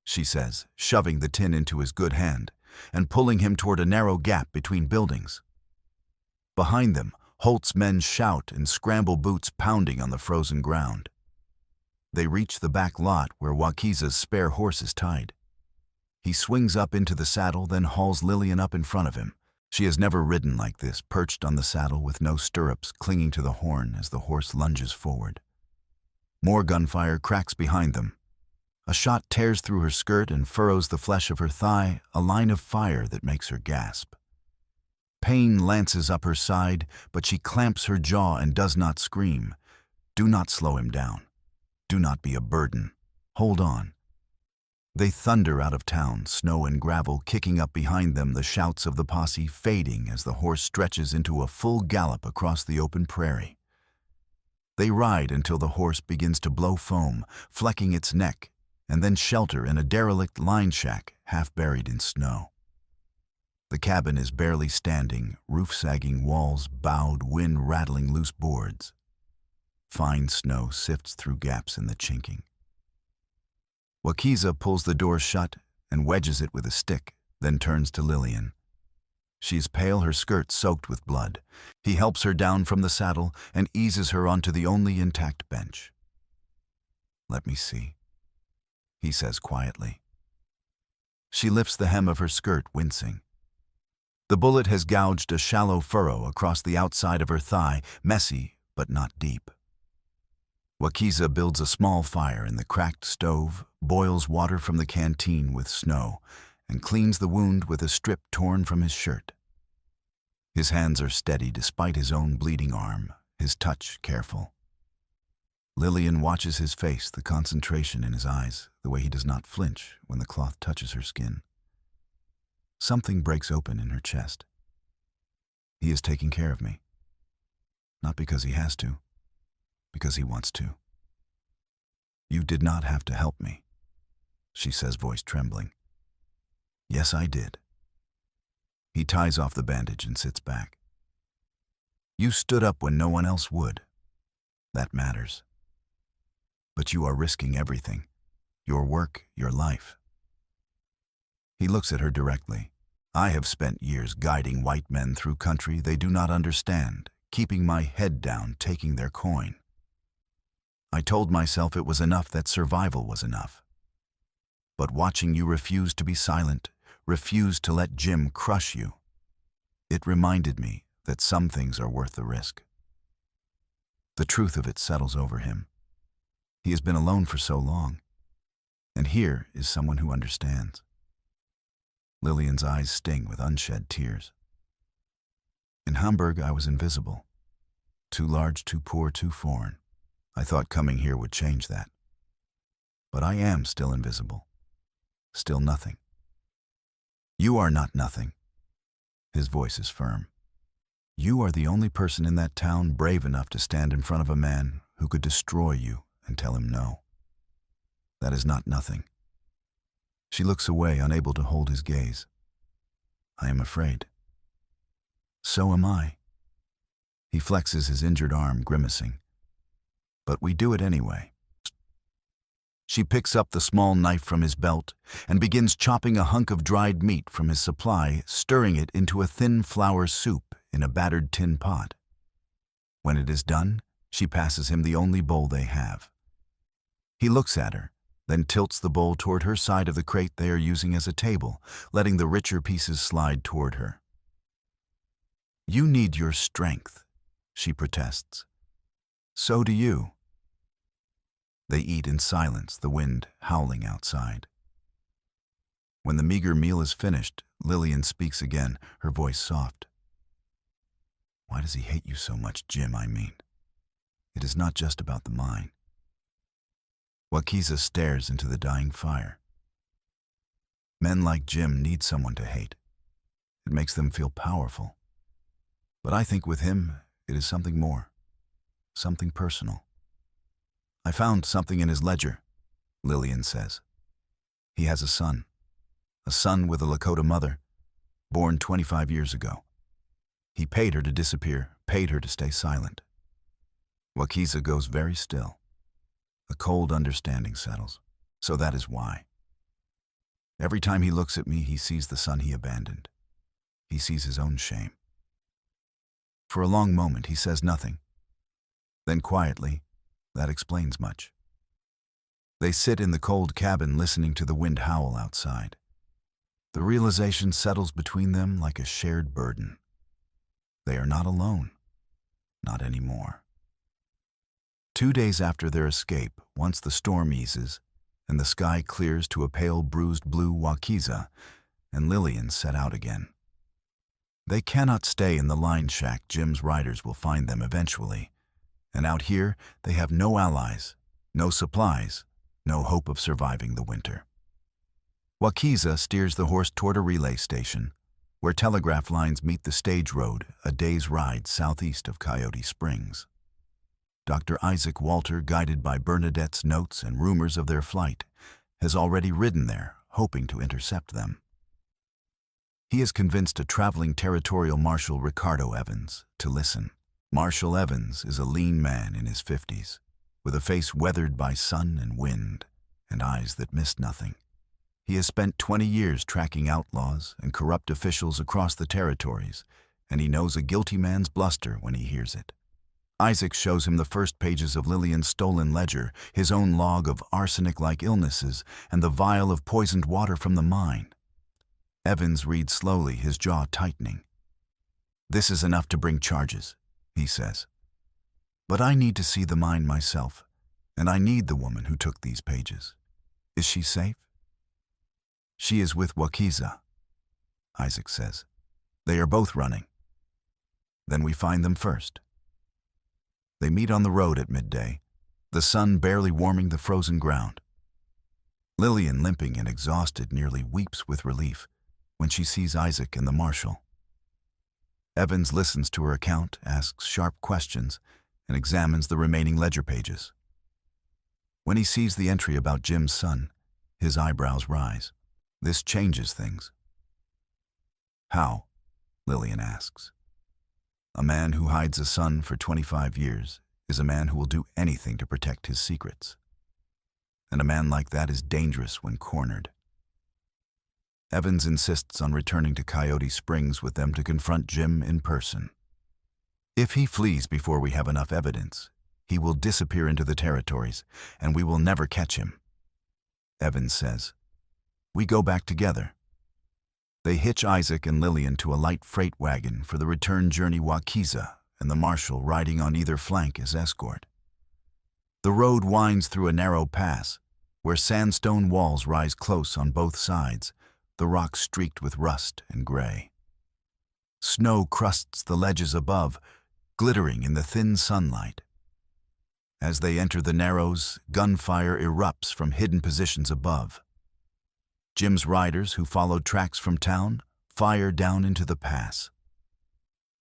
she says, shoving the tin into his good hand and pulling him toward a narrow gap between buildings. Behind them, Holt's men shout and scramble, boots pounding on the frozen ground. They reach the back lot where Wakiza's spare horse is tied. He swings up into the saddle, then hauls Lillian up in front of him. She has never ridden like this, perched on the saddle with no stirrups, clinging to the horn as the horse lunges forward. More gunfire cracks behind them. A shot tears through her skirt and furrows the flesh of her thigh, a line of fire that makes her gasp. Pain lances up her side, but she clamps her jaw and does not scream. Do not slow him down. Do not be a burden. Hold on. They thunder out of town, snow and gravel kicking up behind them, the shouts of the posse fading as the horse stretches into a full gallop across the open prairie. They ride until the horse begins to blow foam, flecking its neck, and then shelter in a derelict line shack half buried in snow. The cabin is barely standing, roof-sagging walls bowed, wind rattling loose boards. Fine snow sifts through gaps in the chinking. Wakiza pulls the door shut and wedges it with a stick, then turns to Lillian. She is pale, her skirt soaked with blood. He helps her down from the saddle and eases her onto the only intact bench. "Let me see," he says quietly. She lifts the hem of her skirt, wincing. The bullet has gouged a shallow furrow across the outside of her thigh, messy but not deep. Wakiza builds a small fire in the cracked stove, boils water from the canteen with snow, and cleans the wound with a strip torn from his shirt. His hands are steady despite his own bleeding arm, his touch careful. Lillian watches his face, the concentration in his eyes, the way he does not flinch when the cloth touches her skin. Something breaks open in her chest. He is taking care of me. Not because he has to, because he wants to. "You did not have to help me," she says, voice trembling. "Yes, I did." He ties off the bandage and sits back. "You stood up when no one else would. That matters." but you are risking everything. Your work, your life. He looks at her directly. I have spent years guiding white men through country they do not understand, keeping my head down, taking their coin. I told myself it was enough, that survival was enough. But watching you refuse to be silent, refuse to let Jim crush you, it reminded me that some things are worth the risk. The truth of it settles over him. He has been alone for so long, and here is someone who understands. Lillian's eyes sting with unshed tears. In Hamburg, I was invisible. Too large, too poor, too foreign. I thought coming here would change that. But I am still invisible. Still nothing. You are not nothing. His voice is firm. You are the only person in that town brave enough to stand in front of a man who could destroy you and tell him no. That is not nothing. She looks away, unable to hold his gaze. I am afraid. So am I. He flexes his injured arm, grimacing. But we do it anyway. She picks up the small knife from his belt and begins chopping a hunk of dried meat from his supply, stirring it into a thin flour soup in a battered tin pot. When it is done, she passes him the only bowl they have. He looks at her, then tilts the bowl toward her side of the crate they are using as a table, letting the richer pieces slide toward her. You need your strength, she protests. So do you. They eat in silence, the wind howling outside. When the meager meal is finished, Lillian speaks again, her voice soft. Why does he hate you so much, Jim, I mean? It is not just about the mine. Wakiza stares into the dying fire. Men like Jim need someone to hate. It makes them feel powerful. But I think with him, it is something more. Something personal. I found something in his ledger, Lillian says. He has a son with a Lakota mother, born 25 years ago. He paid her to disappear, paid her to stay silent. Wakiza goes very still. A cold understanding settles. So that is why. Every time he looks at me, he sees the son he abandoned. He sees his own shame. For a long moment, he says nothing. Then quietly, that explains much. They sit in the cold cabin listening to the wind howl outside. The realization settles between them like a shared burden. They are not alone. Not anymore. 2 days after their escape, once the storm eases and the sky clears to a pale bruised blue, Wakiza and Lillian set out again. They cannot stay in the line shack. Jim's riders will find them eventually. And out here, they have no allies, no supplies, no hope of surviving the winter. Wakiza steers the horse toward a relay station, where telegraph lines meet the stage road, a day's ride southeast of Coyote Springs. Dr. Isaac Walter, guided by Bernadette's notes and rumors of their flight, has already ridden there, hoping to intercept them. He has convinced a traveling territorial marshal, Ricardo Evans, to listen. Marshal Evans is a lean man in his 50s, with a face weathered by sun and wind, and eyes that missed nothing. He has spent 20 years tracking outlaws and corrupt officials across the territories, and he knows a guilty man's bluster when he hears it. Isaac shows him the first pages of Lillian's stolen ledger, his own log of arsenic-like illnesses, and the vial of poisoned water from the mine. Evans reads slowly, his jaw tightening. This is enough to bring charges, he says. But I need to see the mine myself, and I need the woman who took these pages. Is she safe? She is with Wakiza, Isaac says. They are both running. Then we find them first. They meet on the road at midday, the sun barely warming the frozen ground. Lillian, limping and exhausted, nearly weeps with relief when she sees Isaac and the marshal. Evans listens to her account, asks sharp questions, and examines the remaining ledger pages. When he sees the entry about Jim's son, his eyebrows rise. This changes things. How? Lillian asks. A man who hides a son for 25 years is a man who will do anything to protect his secrets. and a man like that is dangerous when cornered. Evans insists on returning to Coyote Springs with them to confront Jim in person. If he flees before we have enough evidence, he will disappear into the territories, and we will never catch him. Evans says. We go back together. They hitch Isaac and Lillian to a light freight wagon for the return journey, Waukesa and the marshal riding on either flank as escort. The road winds through a narrow pass, where sandstone walls rise close on both sides, the rocks streaked with rust and gray. Snow crusts the ledges above, glittering in the thin sunlight. As they enter the narrows, gunfire erupts from hidden positions above. Jim's riders, who followed tracks from town, fire down into the pass.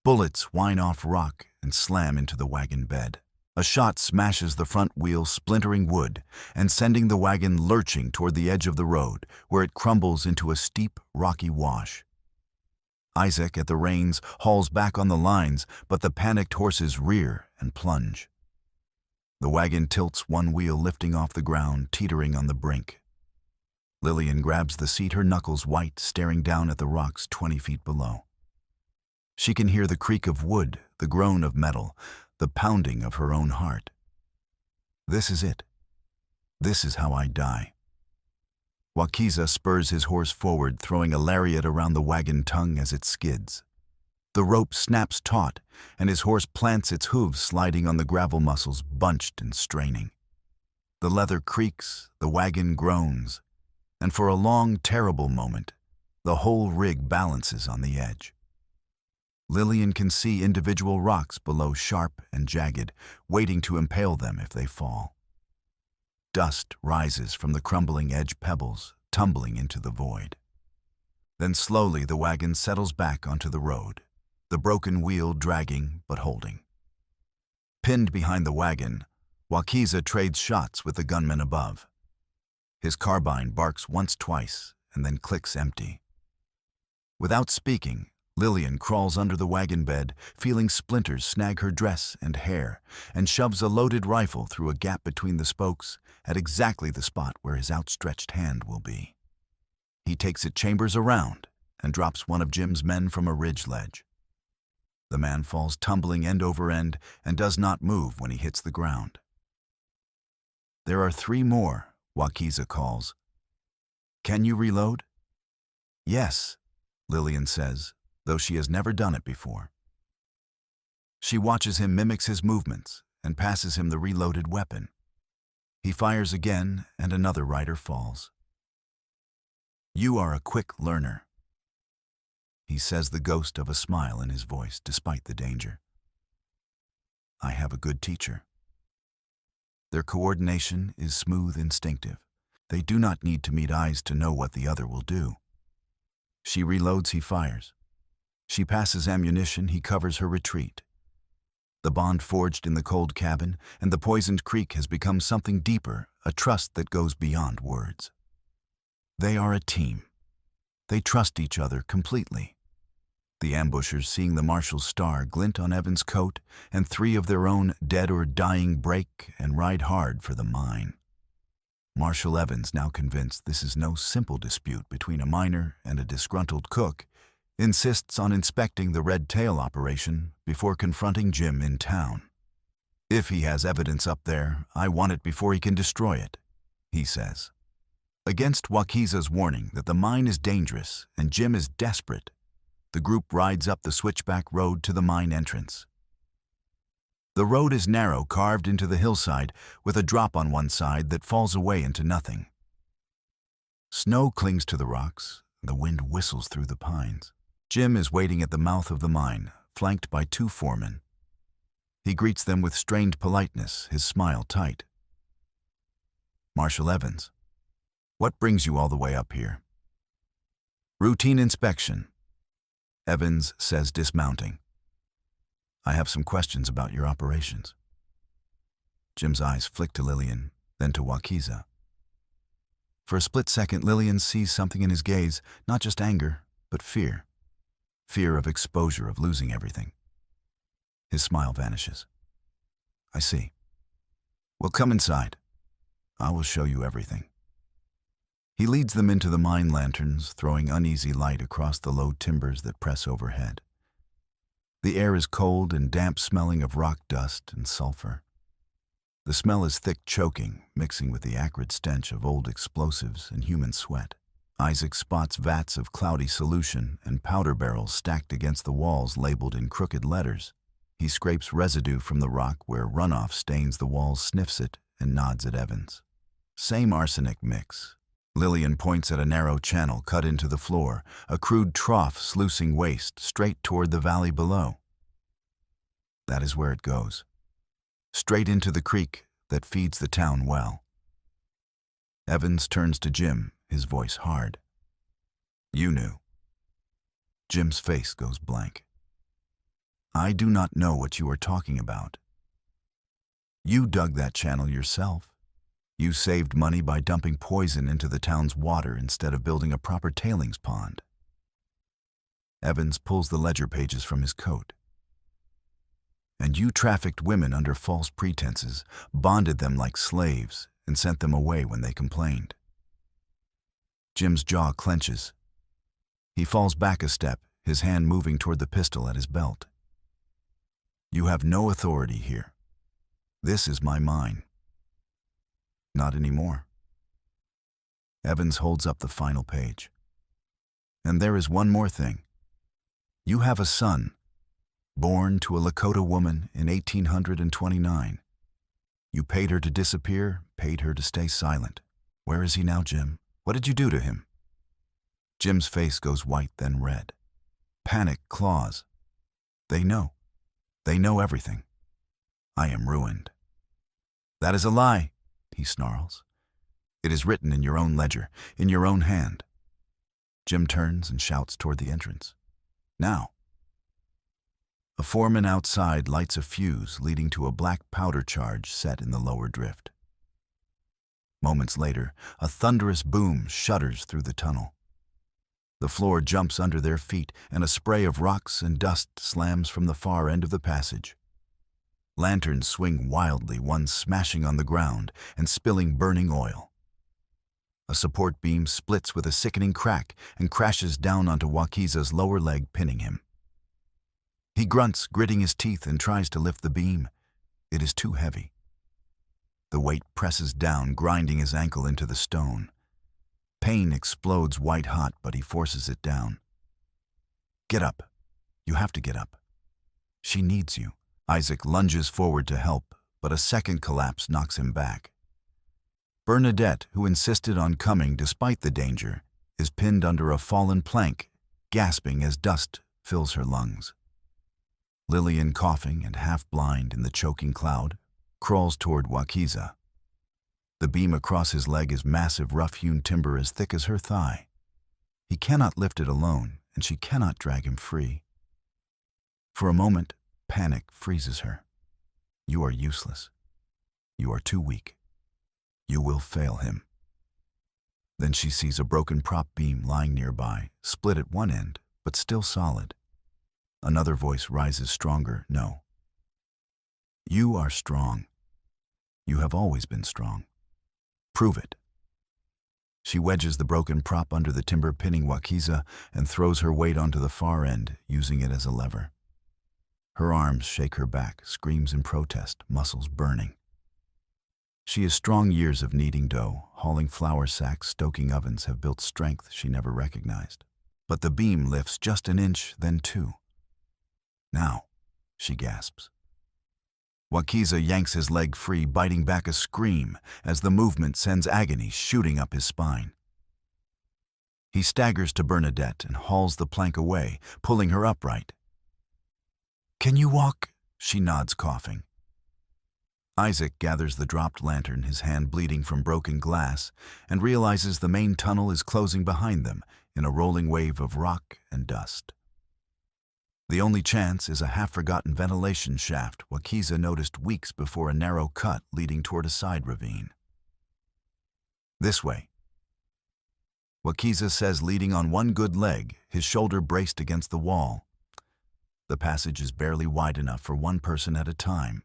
Bullets whine off rock and slam into the wagon bed. A shot smashes the front wheel, splintering wood and sending the wagon lurching toward the edge of the road, where it crumbles into a steep, rocky wash. Isaac, at the reins, hauls back on the lines, but the panicked horses rear and plunge. The wagon tilts, one wheel lifting off the ground, teetering on the brink. Lillian grabs the seat, her knuckles white, staring down at the rocks 20 feet below. She can hear the creak of wood, the groan of metal, the pounding of her own heart. This is it. This is how I die. Waukesa spurs his horse forward, throwing a lariat around the wagon tongue as it skids. The rope snaps taut, and his horse plants its hooves, sliding on the gravel muscles, bunched and straining. The leather creaks, the wagon groans, and for a long, terrible moment, the whole rig balances on the edge. Lillian can see individual rocks below, sharp and jagged, waiting to impale them if they fall. Dust rises from the crumbling edge pebbles, tumbling into the void. Then slowly the wagon settles back onto the road, the broken wheel dragging but holding. Pinned behind the wagon, Waukesa trades shots with the gunman above. His carbine barks once, twice, and then clicks empty. Without speaking, Lillian crawls under the wagon bed, feeling splinters snag her dress and hair, and shoves a loaded rifle through a gap between the spokes at exactly the spot where his outstretched hand will be. He takes it chambers around and drops one of Jim's men from a ridge ledge. The man falls tumbling end over end and does not move when he hits the ground. There are 3 more, Waukesa calls. Can you reload? Yes, Lillian says, though she has never done it before. She watches him, mimics his movements, and passes him the reloaded weapon. He fires again, and another rider falls. You are a quick learner, he says, the ghost of a smile in his voice despite the danger. I have a good teacher. Their coordination is smooth, instinctive. They do not need to meet eyes to know what the other will do. She reloads, he fires. She passes ammunition, he covers her retreat. The bond forged in the cold cabin and the poisoned creek has become something deeper, a trust that goes beyond words. They are a team. They trust each other completely. The ambushers, seeing the marshal's star glint on Evans' coat and 3 of their own dead or dying, break and ride hard for the mine. Marshal Evans, now convinced this is no simple dispute between a miner and a disgruntled cook, insists on inspecting the red tail operation before confronting Jim in town. If he has evidence up there, I want it before he can destroy it, he says. Against Waukesa's warning that the mine is dangerous and Jim is desperate, the group rides up the switchback road to the mine entrance. The road is narrow, carved into the hillside, with a drop on one side that falls away into nothing. Snow clings to the rocks, and the wind whistles through the pines. Jim is waiting at the mouth of the mine, flanked by 2 foremen. He greets them with strained politeness, his smile tight. Marshal Evans, what brings you all the way up here? Routine inspection, Evans says, dismounting. I have some questions about your operations. Jim's eyes flick to Lillian, then to Waukesa. For a split second, Lillian sees something in his gaze, not just anger, but fear. Fear of exposure, of losing everything. His smile vanishes. I see. Well, come inside. I will show you everything. He leads them into the mine lanterns, throwing uneasy light across the low timbers that press overhead. The air is cold and damp, smelling of rock dust and sulfur. The smell is thick, choking, mixing with the acrid stench of old explosives and human sweat. Isaac spots vats of cloudy solution and powder barrels stacked against the walls labeled in crooked letters. He scrapes residue from the rock where runoff stains the walls, sniffs it, and nods at Evans. Same arsenic mix. Lillian points at a narrow channel cut into the floor, a crude trough sluicing waste straight toward the valley below. That is where it goes. Straight into the creek that feeds the town well. Evans turns to Jim, his voice hard. You knew. Jim's face goes blank. I do not know what you are talking about. You dug that channel yourself. You saved money by dumping poison into the town's water instead of building a proper tailings pond. Evans pulls the ledger pages from his coat. And you trafficked women under false pretenses, bonded them like slaves, and sent them away when they complained. Jim's jaw clenches. He falls back a step, his hand moving toward the pistol at his belt. You have no authority here. This is my mine. Not anymore. Evans holds up the final page. And there is one more thing. You have a son, born to a Lakota woman in 1829. You paid her to disappear, paid her to stay silent. Where is he now, Jim? What did you do to him? Jim's face goes white, then red. Panic claws. They know. They know everything. I am ruined. That is a lie, he snarls. It is written in your own ledger, in your own hand. Jim turns and shouts toward the entrance. Now. A foreman outside lights a fuse leading to a black powder charge set in the lower drift. Moments later, a thunderous boom shudders through the tunnel. The floor jumps under their feet, and a spray of rocks and dust slams from the far end of the passage. Lanterns swing wildly, one smashing on the ground and spilling burning oil. A support beam splits with a sickening crack and crashes down onto Wakiza's lower leg, pinning him. He grunts, gritting his teeth, and tries to lift the beam. It is too heavy. The weight presses down, grinding his ankle into the stone. Pain explodes white-hot, but he forces it down. Get up. You have to get up. She needs you. Isaac lunges forward to help, but a second collapse knocks him back. Bernadette, who insisted on coming despite the danger, is pinned under a fallen plank, gasping as dust fills her lungs. Lillian, coughing and half-blind in the choking cloud, crawls toward Wakiza. The beam across his leg is massive, rough-hewn timber as thick as her thigh. He cannot lift it alone, and she cannot drag him free. For a moment, panic freezes her. You are useless. You are too weak. You will fail him. Then she sees a broken prop beam lying nearby, split at one end, but still solid. Another voice rises stronger. No. You are strong. You have always been strong. Prove it. She wedges the broken prop under the timber, pinning Wakiza, and throws her weight onto the far end, using it as a lever. Her arms shake her back, screams in protest, muscles burning. She is strong. Years of kneading dough, hauling flour sacks, stoking ovens have built strength she never recognized. But the beam lifts just an inch, then two. Now, she gasps. Wakiza yanks his leg free, biting back a scream as the movement sends agony shooting up his spine. He staggers to Bernadette and hauls the plank away, pulling her upright. Can you walk? She nods, coughing. Isaac gathers the dropped lantern, his hand bleeding from broken glass, and realizes the main tunnel is closing behind them in a rolling wave of rock and dust. The only chance is a half-forgotten ventilation shaft Wakiza noticed weeks before, a narrow cut leading toward a side ravine. This way. Wakiza says, leading on one good leg, his shoulder braced against the wall. The passage is barely wide enough for one person at a time.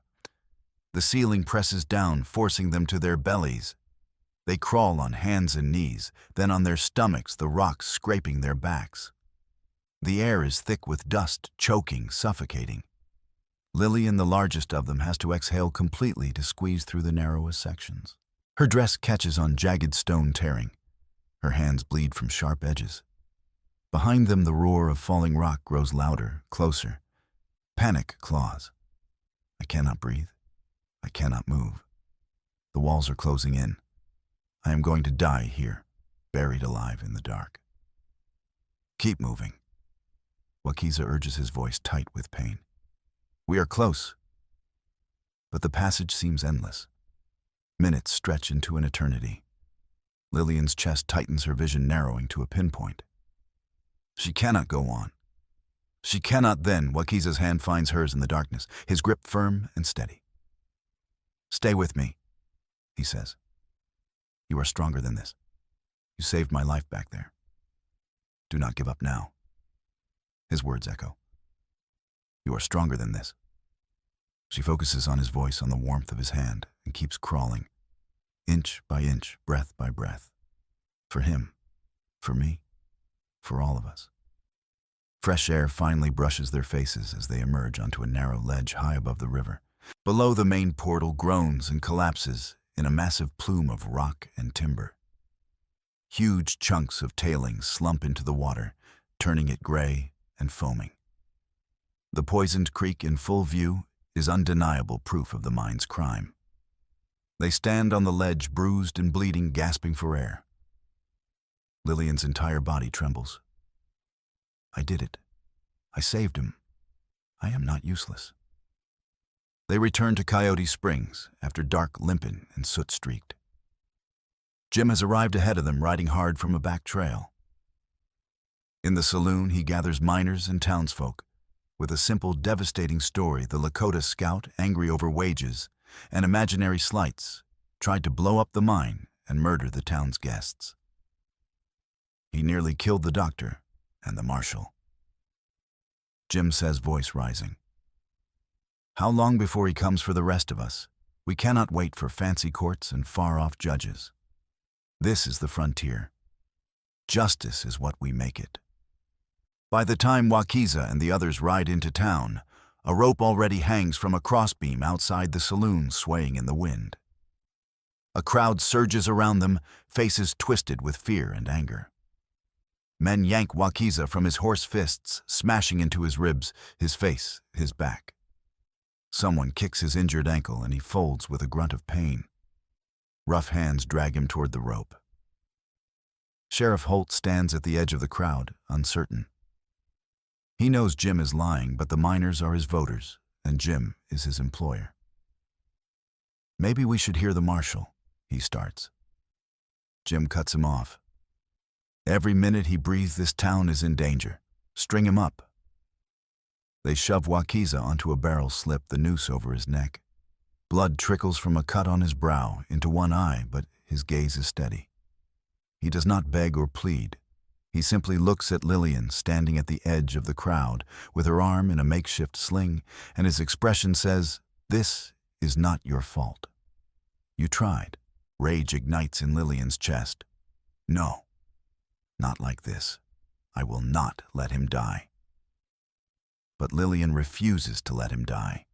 The ceiling presses down, forcing them to their bellies. They crawl on hands and knees, then on their stomachs, the rocks scraping their backs. The air is thick with dust, choking, suffocating. Lillian, the largest of them, has to exhale completely to squeeze through the narrowest sections. Her dress catches on jagged stone tearing. Her hands bleed from sharp edges. Behind them, the roar of falling rock grows louder, closer. Panic claws. I cannot breathe. I cannot move. The walls are closing in. I am going to die here, buried alive in the dark. Keep moving. Wakiza urges, his voice tight with pain. We are close. But the passage seems endless. Minutes stretch into an eternity. Lillian's chest tightens, her vision narrowing to a pinpoint. She cannot go on. She cannot then. Wakiza's hand finds hers in the darkness, his grip firm and steady. Stay with me, he says. You are stronger than this. You saved my life back there. Do not give up now. His words echo. You are stronger than this. She focuses on his voice, on the warmth of his hand, and keeps crawling, inch by inch, breath by breath. For him, for me, for all of us. Fresh air finally brushes their faces as they emerge onto a narrow ledge high above the river. Below, the main portal groans and collapses in a massive plume of rock and timber. Huge chunks of tailings slump into the water, turning it gray and foaming. The poisoned creek in full view is undeniable proof of the mine's crime. They stand on the ledge, bruised and bleeding, gasping for air. Lillian's entire body trembles. I did it. I saved him. I am not useless. They return to Coyote Springs after dark, limpid, and soot-streaked. Jim has arrived ahead of them, riding hard from a back trail. In the saloon, he gathers miners and townsfolk with a simple, devastating story. The Lakota scout, angry over wages and imaginary slights, tried to blow up the mine and murder the town's guests. He nearly killed the doctor and the marshal. Jim says, voice rising. How long before he comes for the rest of us? We cannot wait for fancy courts and far-off judges. This is the frontier. Justice is what we make it. By the time Wakiza and the others ride into town, a rope already hangs from a crossbeam outside the saloon, swaying in the wind. A crowd surges around them, faces twisted with fear and anger. Men yank Wakiza from his horse fists, smashing into his ribs, his face, his back. Someone kicks his injured ankle and he folds with a grunt of pain. Rough hands drag him toward the rope. Sheriff Holt stands at the edge of the crowd, uncertain. He knows Jim is lying, but the miners are his voters, and Jim is his employer. Maybe we should hear the marshal, he starts. Jim cuts him off. Every minute he breathes, this town is in danger. String him up. They shove Wakiza onto a barrel, slip the noose over his neck. Blood trickles from a cut on his brow into one eye, but his gaze is steady. He does not beg or plead. He simply looks at Lillian, standing at the edge of the crowd, with her arm in a makeshift sling, and his expression says, "This is not your fault. You tried." Rage ignites in Lillian's chest. No, not like this. I will not let him die. But Lillian refuses to let him die.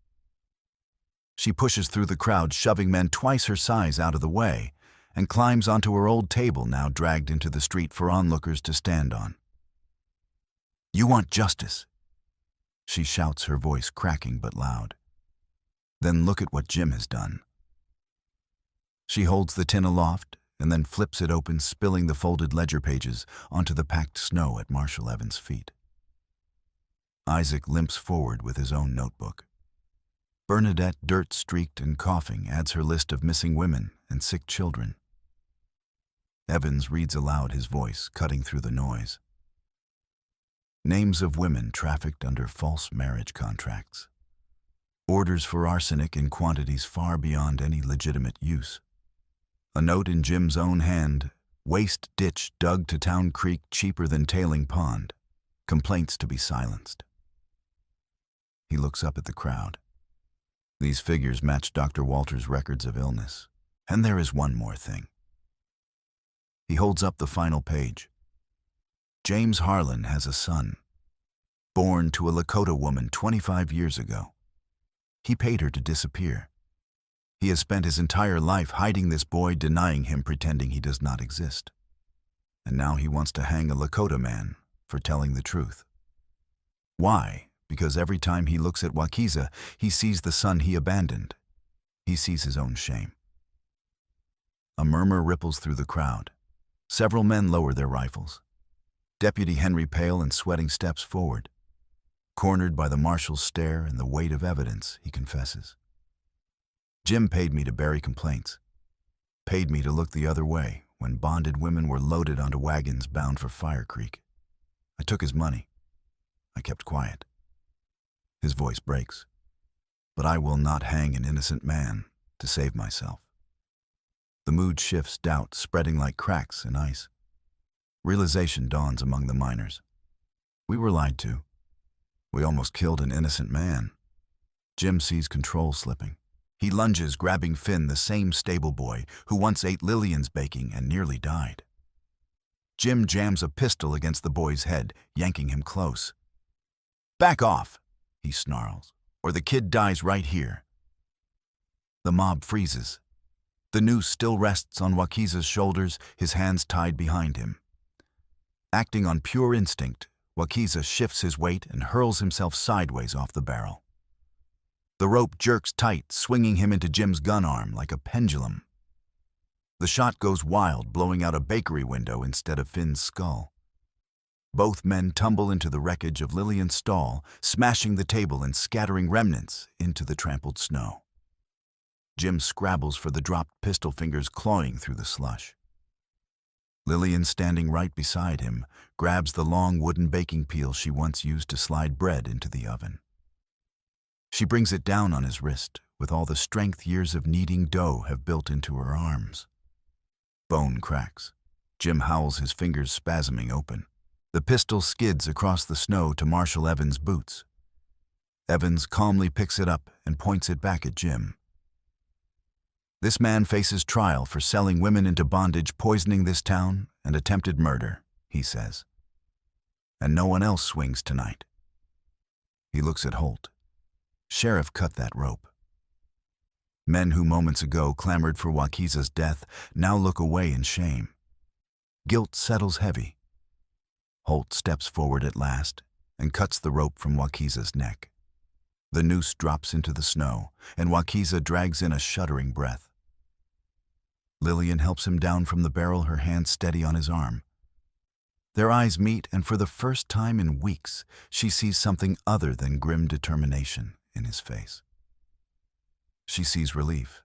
She pushes through the crowd, shoving men twice her size out of the way, and climbs onto her old table, now dragged into the street for onlookers to stand on. You want justice, she shouts, her voice cracking but loud. Then look at what Jim has done. She holds the tin aloft and then flips it open, spilling the folded ledger pages onto the packed snow at Marshal Evans' feet. Isaac limps forward with his own notebook. Bernadette, dirt-streaked and coughing, adds her list of missing women and sick children. Evans reads aloud, his voice cutting through the noise. Names of women trafficked under false marriage contracts. Orders for arsenic in quantities far beyond any legitimate use. A note in Jim's own hand, waste ditch dug to Town Creek cheaper than tailing pond. Complaints to be silenced. He looks up at the crowd. These figures match Dr. Walter's records of illness. And there is one more thing. He holds up the final page. James Harlan has a son, born to a Lakota woman 25 years ago. He paid her to disappear. He has spent his entire life hiding this boy, denying him, pretending he does not exist. And now he wants to hang a Lakota man for telling the truth. Why? Because every time he looks at Wakiza, he sees the son he abandoned. He sees his own shame. A murmur ripples through the crowd. Several men lower their rifles. Deputy Henry, pale and sweating, steps forward. Cornered by the marshal's stare and the weight of evidence, he confesses. Jim paid me to bury complaints. Paid me to look the other way when bonded women were loaded onto wagons bound for Fire Creek. I took his money. I kept quiet. His voice breaks. But I will not hang an innocent man to save myself. The mood shifts, doubt spreading like cracks in ice. Realization dawns among the miners. We were lied to. We almost killed an innocent man. Jim sees control slipping. He lunges, grabbing Finn, the same stable boy who once ate Lillian's baking and nearly died. Jim jams a pistol against the boy's head, yanking him close. "Back off," he snarls, "or the kid dies right here." The mob freezes. The noose still rests on Wakiza's shoulders, his hands tied behind him. Acting on pure instinct, Wakiza shifts his weight and hurls himself sideways off the barrel. The rope jerks tight, swinging him into Jim's gun arm like a pendulum. The shot goes wild, blowing out a bakery window instead of Finn's skull. Both men tumble into the wreckage of Lillian's stall, smashing the table and scattering remnants into the trampled snow. Jim scrabbles for the dropped pistol, fingers clawing through the slush. Lillian, standing right beside him, grabs the long wooden baking peel she once used to slide bread into the oven. She brings it down on his wrist, with all the strength years of kneading dough have built into her arms. Bone cracks. Jim howls, his fingers spasming open. The pistol skids across the snow to Marshal Evans' boots. Evans calmly picks it up and points it back at Jim. This man faces trial for selling women into bondage, poisoning this town, and attempted murder, he says. And no one else swings tonight. He looks at Holt. Sheriff cut that rope. Men who moments ago clamored for Wakiza's death now look away in shame. Guilt settles heavy. Holt steps forward at last and cuts the rope from Wakiza's neck. The noose drops into the snow, and Wakiza drags in a shuddering breath. Lillian helps him down from the barrel, her hand steady on his arm. Their eyes meet, and for the first time in weeks, she sees something other than grim determination in his face. She sees relief.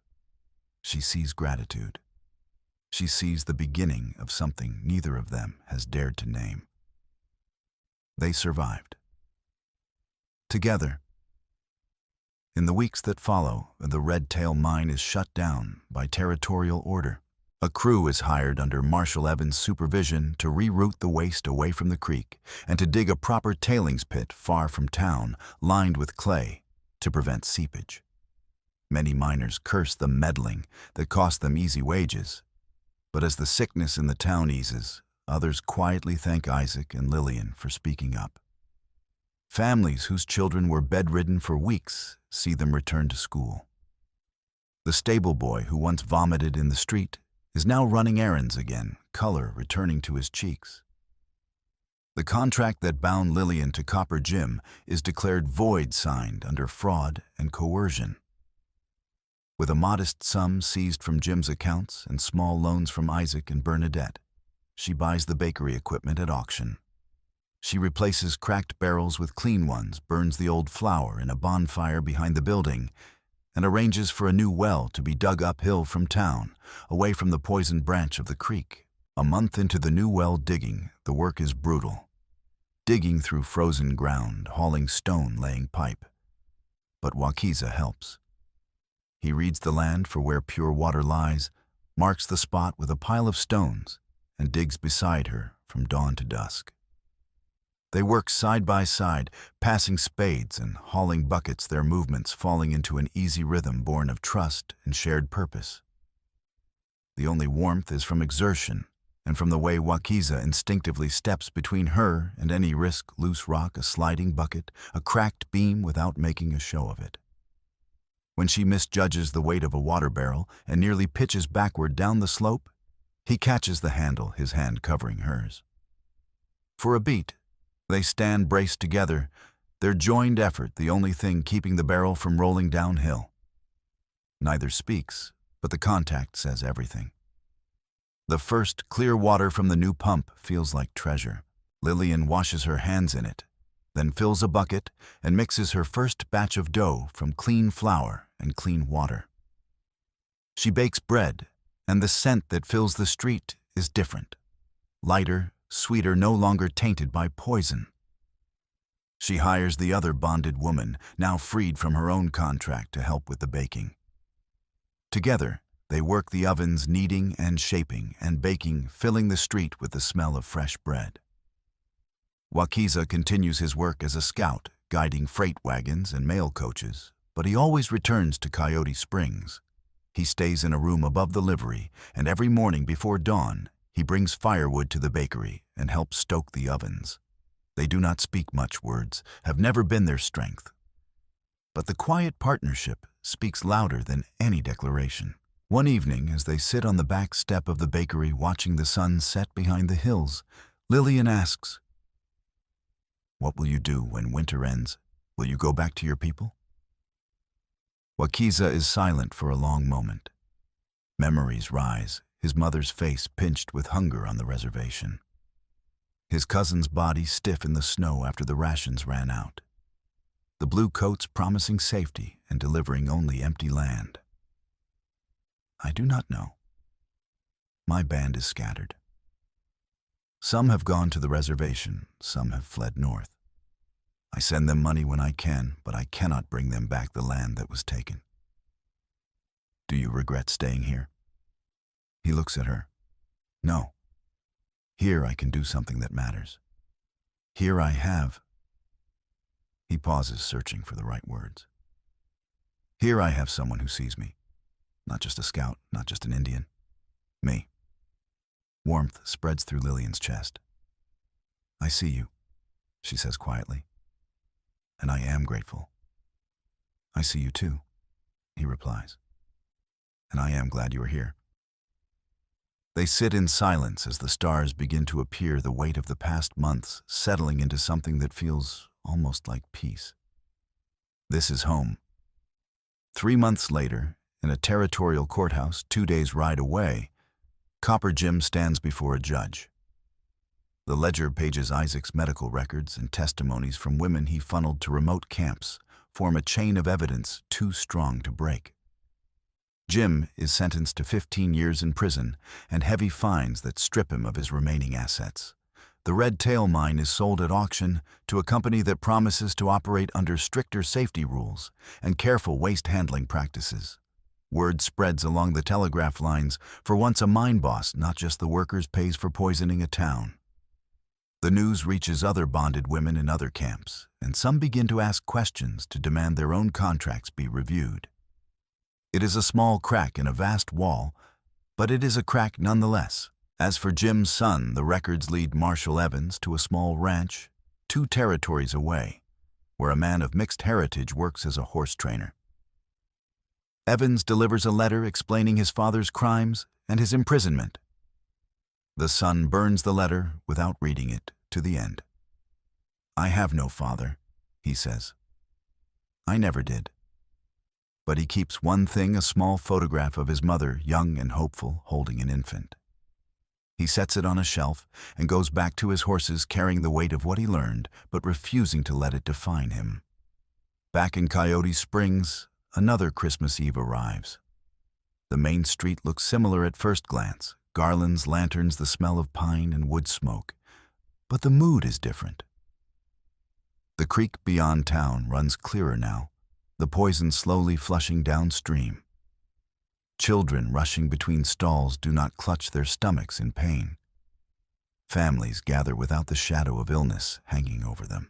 She sees gratitude. She sees the beginning of something neither of them has dared to name. They survived. Together. In the weeks that follow, the Red Tail mine is shut down by territorial order. A crew is hired under Marshal Evans' supervision to reroute the waste away from the creek and to dig a proper tailings pit far from town, lined with clay, to prevent seepage. Many miners curse the meddling that cost them easy wages. But as the sickness in the town eases, others quietly thank Isaac and Lillian for speaking up. Families whose children were bedridden for weeks see them return to school. The stable boy who once vomited in the street is now running errands again, color returning to his cheeks. The contract that bound Lillian to Copper Jim is declared void, signed under fraud and coercion. With a modest sum seized from Jim's accounts and small loans from Isaac and Bernadette, she buys the bakery equipment at auction. She replaces cracked barrels with clean ones, burns the old flour in a bonfire behind the building, and arranges for a new well to be dug uphill from town, away from the poisoned branch of the creek. A month into the new well digging, the work is brutal. Digging through frozen ground, hauling stone, laying pipe. But Wakiza helps. He reads the land for where pure water lies, marks the spot with a pile of stones, and digs beside her from dawn to dusk. They work side by side, passing spades and hauling buckets, their movements falling into an easy rhythm born of trust and shared purpose. The only warmth is from exertion, and from the way Wakiza instinctively steps between her and any risk, loose rock, a sliding bucket, a cracked beam without making a show of it. When she misjudges the weight of a water barrel and nearly pitches backward down the slope, he catches the handle, his hand covering hers. For a beat, they stand braced together, their joined effort the only thing keeping the barrel from rolling downhill. Neither speaks, but the contact says everything. The first clear water from the new pump feels like treasure. Lillian washes her hands in it, then fills a bucket and mixes her first batch of dough from clean flour and clean water. She bakes bread, and the scent that fills the street is different. Lighter, sweeter, no longer tainted by poison. She hires the other bonded woman, now freed from her own contract, to help with the baking. Together, they work the ovens, kneading and shaping and baking, filling the street with the smell of fresh bread. Wakiza continues his work as a scout, guiding freight wagons and mail coaches, but he always returns to Coyote Springs. He stays in a room above the livery, and every morning before dawn, he brings firewood to the bakery and helps stoke the ovens. They do not speak much words, have never been their strength. But the quiet partnership speaks louder than any declaration. One evening, as they sit on the back step of the bakery watching the sun set behind the hills, Lillian asks, "What will you do when winter ends? Will you go back to your people?" Wakiza is silent for a long moment. Memories rise, his mother's face pinched with hunger on the reservation. His cousin's body stiff in the snow after the rations ran out. The blue coats promising safety and delivering only empty land. I do not know. My band is scattered. Some have gone to the reservation, some have fled north. I send them money when I can, but I cannot bring them back the land that was taken. Do you regret staying here? He looks at her. No. Here I can do something that matters. Here I have. He pauses, searching for the right words. Here I have someone who sees me. Not just a scout, not just an Indian. Me. Warmth spreads through Lillian's chest. I see you, she says quietly. And I am grateful. I see you too, he replies. And I am glad you are here. They sit in silence as the stars begin to appear, the weight of the past months settling into something that feels almost like peace. This is home. 3 months later, in a territorial courthouse 2 days' ride away, Copper Jim stands before a judge. The ledger pages Isaac's medical records and testimonies from women he funneled to remote camps form a chain of evidence too strong to break. Jim is sentenced to 15 years in prison and heavy fines that strip him of his remaining assets. The Red Tail mine is sold at auction to a company that promises to operate under stricter safety rules and careful waste handling practices. Word spreads along the telegraph lines, for once a mine boss, not just the workers, pays for poisoning a town. The news reaches other bonded women in other camps, and some begin to ask questions to demand their own contracts be reviewed. It is a small crack in a vast wall, but it is a crack nonetheless. As for Jim's son, the records lead Marshall Evans to a small ranch 2 territories away, where a man of mixed heritage works as a horse trainer. Evans delivers a letter explaining his father's crimes and his imprisonment. The son burns the letter without reading it to the end. I have no father, he says. I never did. But he keeps one thing, a small photograph of his mother, young and hopeful, holding an infant. He sets it on a shelf and goes back to his horses, carrying the weight of what he learned, but refusing to let it define him. Back in Coyote Springs, another Christmas Eve arrives. The main street looks similar at first glance. Garlands, lanterns, the smell of pine and wood smoke. But the mood is different. The creek beyond town runs clearer now, the poison slowly flushing downstream. Children rushing between stalls do not clutch their stomachs in pain. Families gather without the shadow of illness hanging over them.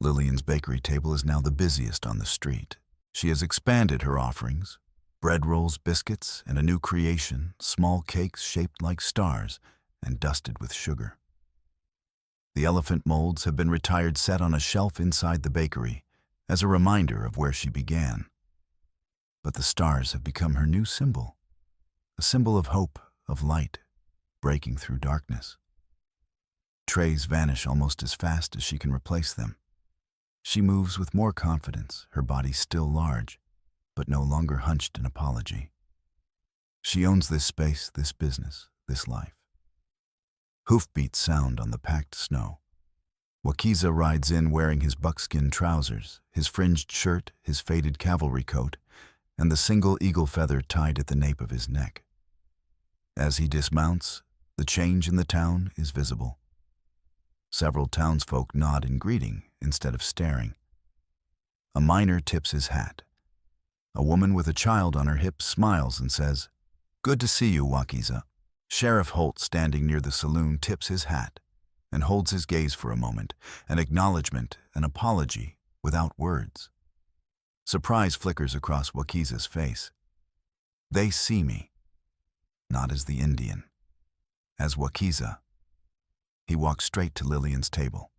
Lillian's bakery table is now the busiest on the street. She has expanded her offerings, Bread rolls, biscuits, and a new creation, small cakes shaped like stars and dusted with sugar. The elephant molds have been retired, set on a shelf inside the bakery as a reminder of where she began. But the stars have become her new symbol, a symbol of hope, of light, breaking through darkness. Trays vanish almost as fast as she can replace them. She moves with more confidence, her body still large, but no longer hunched in apology. She owns this space, this business, this life. Hoofbeats sound on the packed snow. Wakiza rides in wearing his buckskin trousers, his fringed shirt, his faded cavalry coat, and the single eagle feather tied at the nape of his neck. As he dismounts, the change in the town is visible. Several townsfolk nod in greeting instead of staring. A miner tips his hat. A woman with a child on her hip smiles and says, "Good to see you, Wakiza." Sheriff Holt, standing near the saloon, tips his hat and holds his gaze for a moment, an acknowledgement, an apology, without words. Surprise flickers across Wakiza's face. They see me, not as the Indian, as Wakiza. He walks straight to Lillian's table.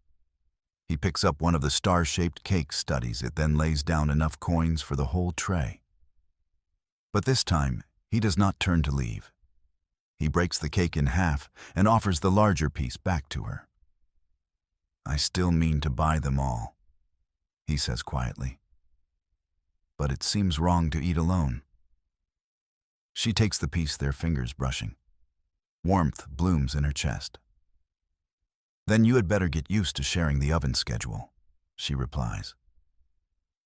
He picks up one of the star-shaped cake, studies it, then lays down enough coins for the whole tray. But this time, he does not turn to leave. He breaks the cake in half and offers the larger piece back to her. "I still mean to buy them all," he says quietly. "But it seems wrong to eat alone." She takes the piece, their fingers brushing. Warmth blooms in her chest. "Then you had better get used to sharing the oven schedule," she replies.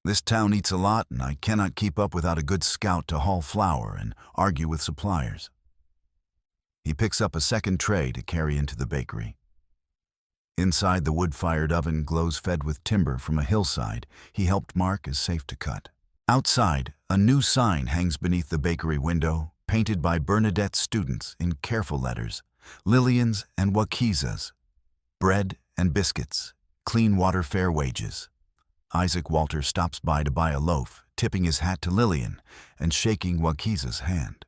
"This town eats a lot, and I cannot keep up without a good scout to haul flour and argue with suppliers." He picks up a second tray to carry into the bakery. Inside, the wood-fired oven glows, fed with timber from a hillside he helped mark as safe to cut. Outside, a new sign hangs beneath the bakery window, painted by Bernadette's students in careful letters, Lillian's and Wakiza's. Bread and biscuits, clean water, fair wages. Isaac Walter stops by to buy a loaf, tipping his hat to Lillian and shaking Wakiza's hand.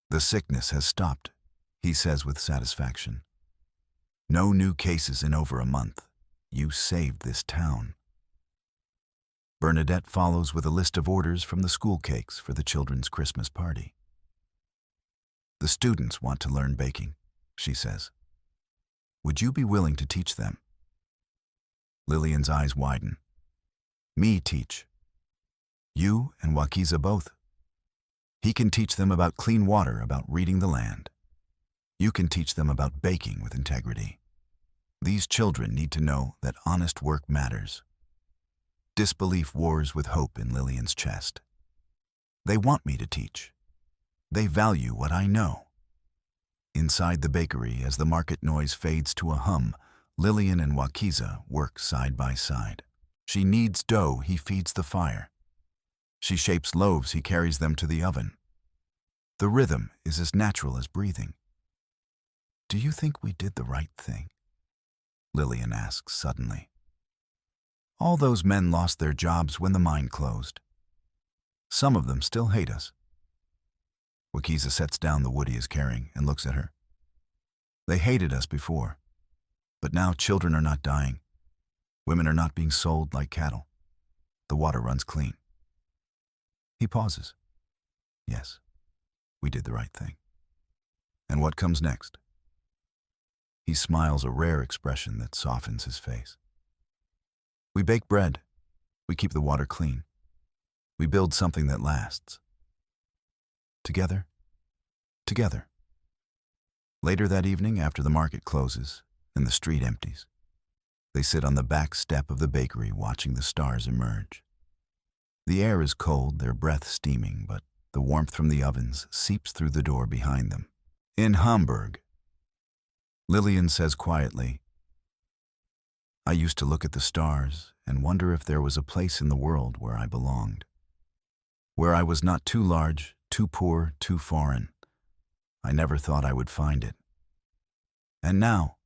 "The sickness has stopped," he says with satisfaction. "No new cases in over a month. You saved this town." Bernadette follows with a list of orders from the school cakes for the children's Christmas party. "The students want to learn baking," she says. "Would you be willing to teach them?" Lillian's eyes widen. "Me teach?" "You and Wakiza both. He can teach them about clean water, about reading the land. You can teach them about baking with integrity. These children need to know that honest work matters." Disbelief wars with hope in Lillian's chest. "They want me to teach. They value what I know." Inside the bakery, as the market noise fades to a hum, Lillian and Wakiza work side by side. She kneads dough, he feeds the fire. She shapes loaves, he carries them to the oven. The rhythm is as natural as breathing. "Do you think we did the right thing?" Lillian asks suddenly. "All those men lost their jobs when the mine closed. Some of them still hate us." Wakiza sets down the wood he is carrying and looks at her. "They hated us before, but now children are not dying. Women are not being sold like cattle. The water runs clean." He pauses. "Yes, we did the right thing. And what comes next?" He smiles, a rare expression that softens his face. "We bake bread. We keep the water clean. We build something that lasts. Together, together." Later that evening, after the market closes and the street empties, they sit on the back step of the bakery watching the stars emerge. The air is cold, their breath steaming, but the warmth from the ovens seeps through the door behind them. "In Hamburg," Lillian says quietly, "I used to look at the stars and wonder if there was a place in the world where I belonged, where I was not too large, too poor, too foreign. I never thought I would find it. And now,"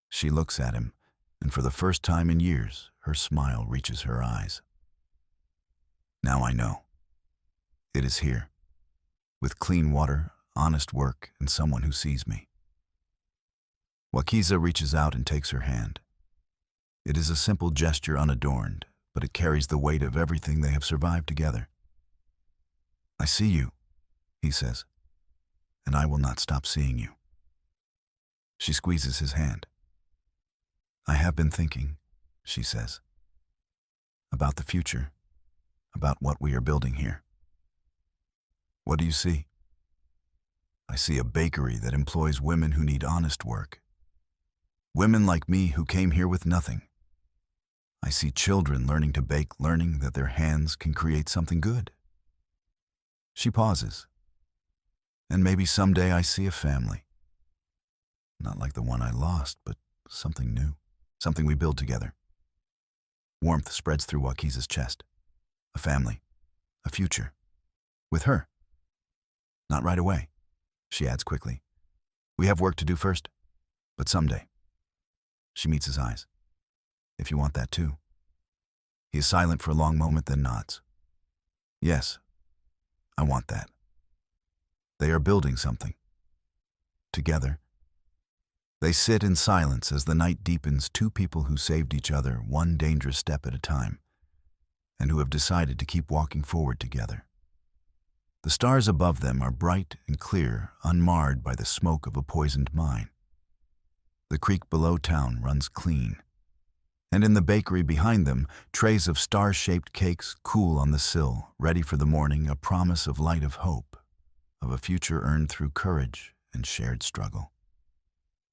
she looks at him, and for the first time in years, her smile reaches her eyes. "Now I know." It is here, with clean water, honest work, and someone who sees me. Wakiza reaches out and takes her hand. It is a simple gesture unadorned, but it carries the weight of everything they have survived together. I see you, he says, and I will not stop seeing you. She squeezes his hand. I have been thinking, she says, about the future, about what we are building here. What do you see? I see a bakery that employs women who need honest work. Women like me who came here with nothing. I see children learning to bake, learning that their hands can create something good. She pauses. And maybe someday I see a family. Not like the one I lost, but something new. Something we build together. Warmth spreads through Wakiza's chest. A family. A future. With her. Not right away, she adds quickly. We have work to do first, but someday. She meets his eyes. If you want that too. He is silent for a long moment, then nods. Yes, I want that. They are building something. Together. They sit in silence as the night deepens, two people who saved each other one dangerous step at a time, and who have decided to keep walking forward together. The stars above them are bright and clear, unmarred by the smoke of a poisoned mine. The creek below town runs clean, and in the bakery behind them, trays of star-shaped cakes cool on the sill, ready for the morning, a promise of light of hope, of a future earned through courage and shared struggle.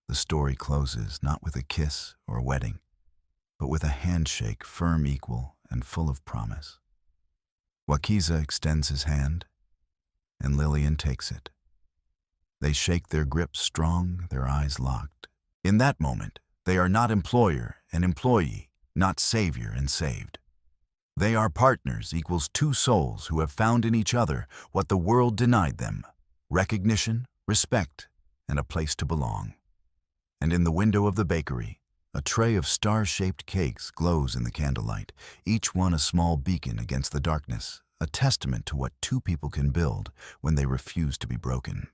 The story closes not with a kiss or a wedding, but with a handshake firm, equal, and full of promise. Wakiza extends his hand, and Lillian takes it. They shake their grip strong, their eyes locked. In that moment, they are not employer and employee, not savior and saved. They are partners equals two souls who have found in each other what the world denied them: recognition, respect, and a place to belong. And in the window of the bakery, a tray of star-shaped cakes glows in the candlelight, each one a small beacon against the darkness, a testament to what two people can build when they refuse to be broken.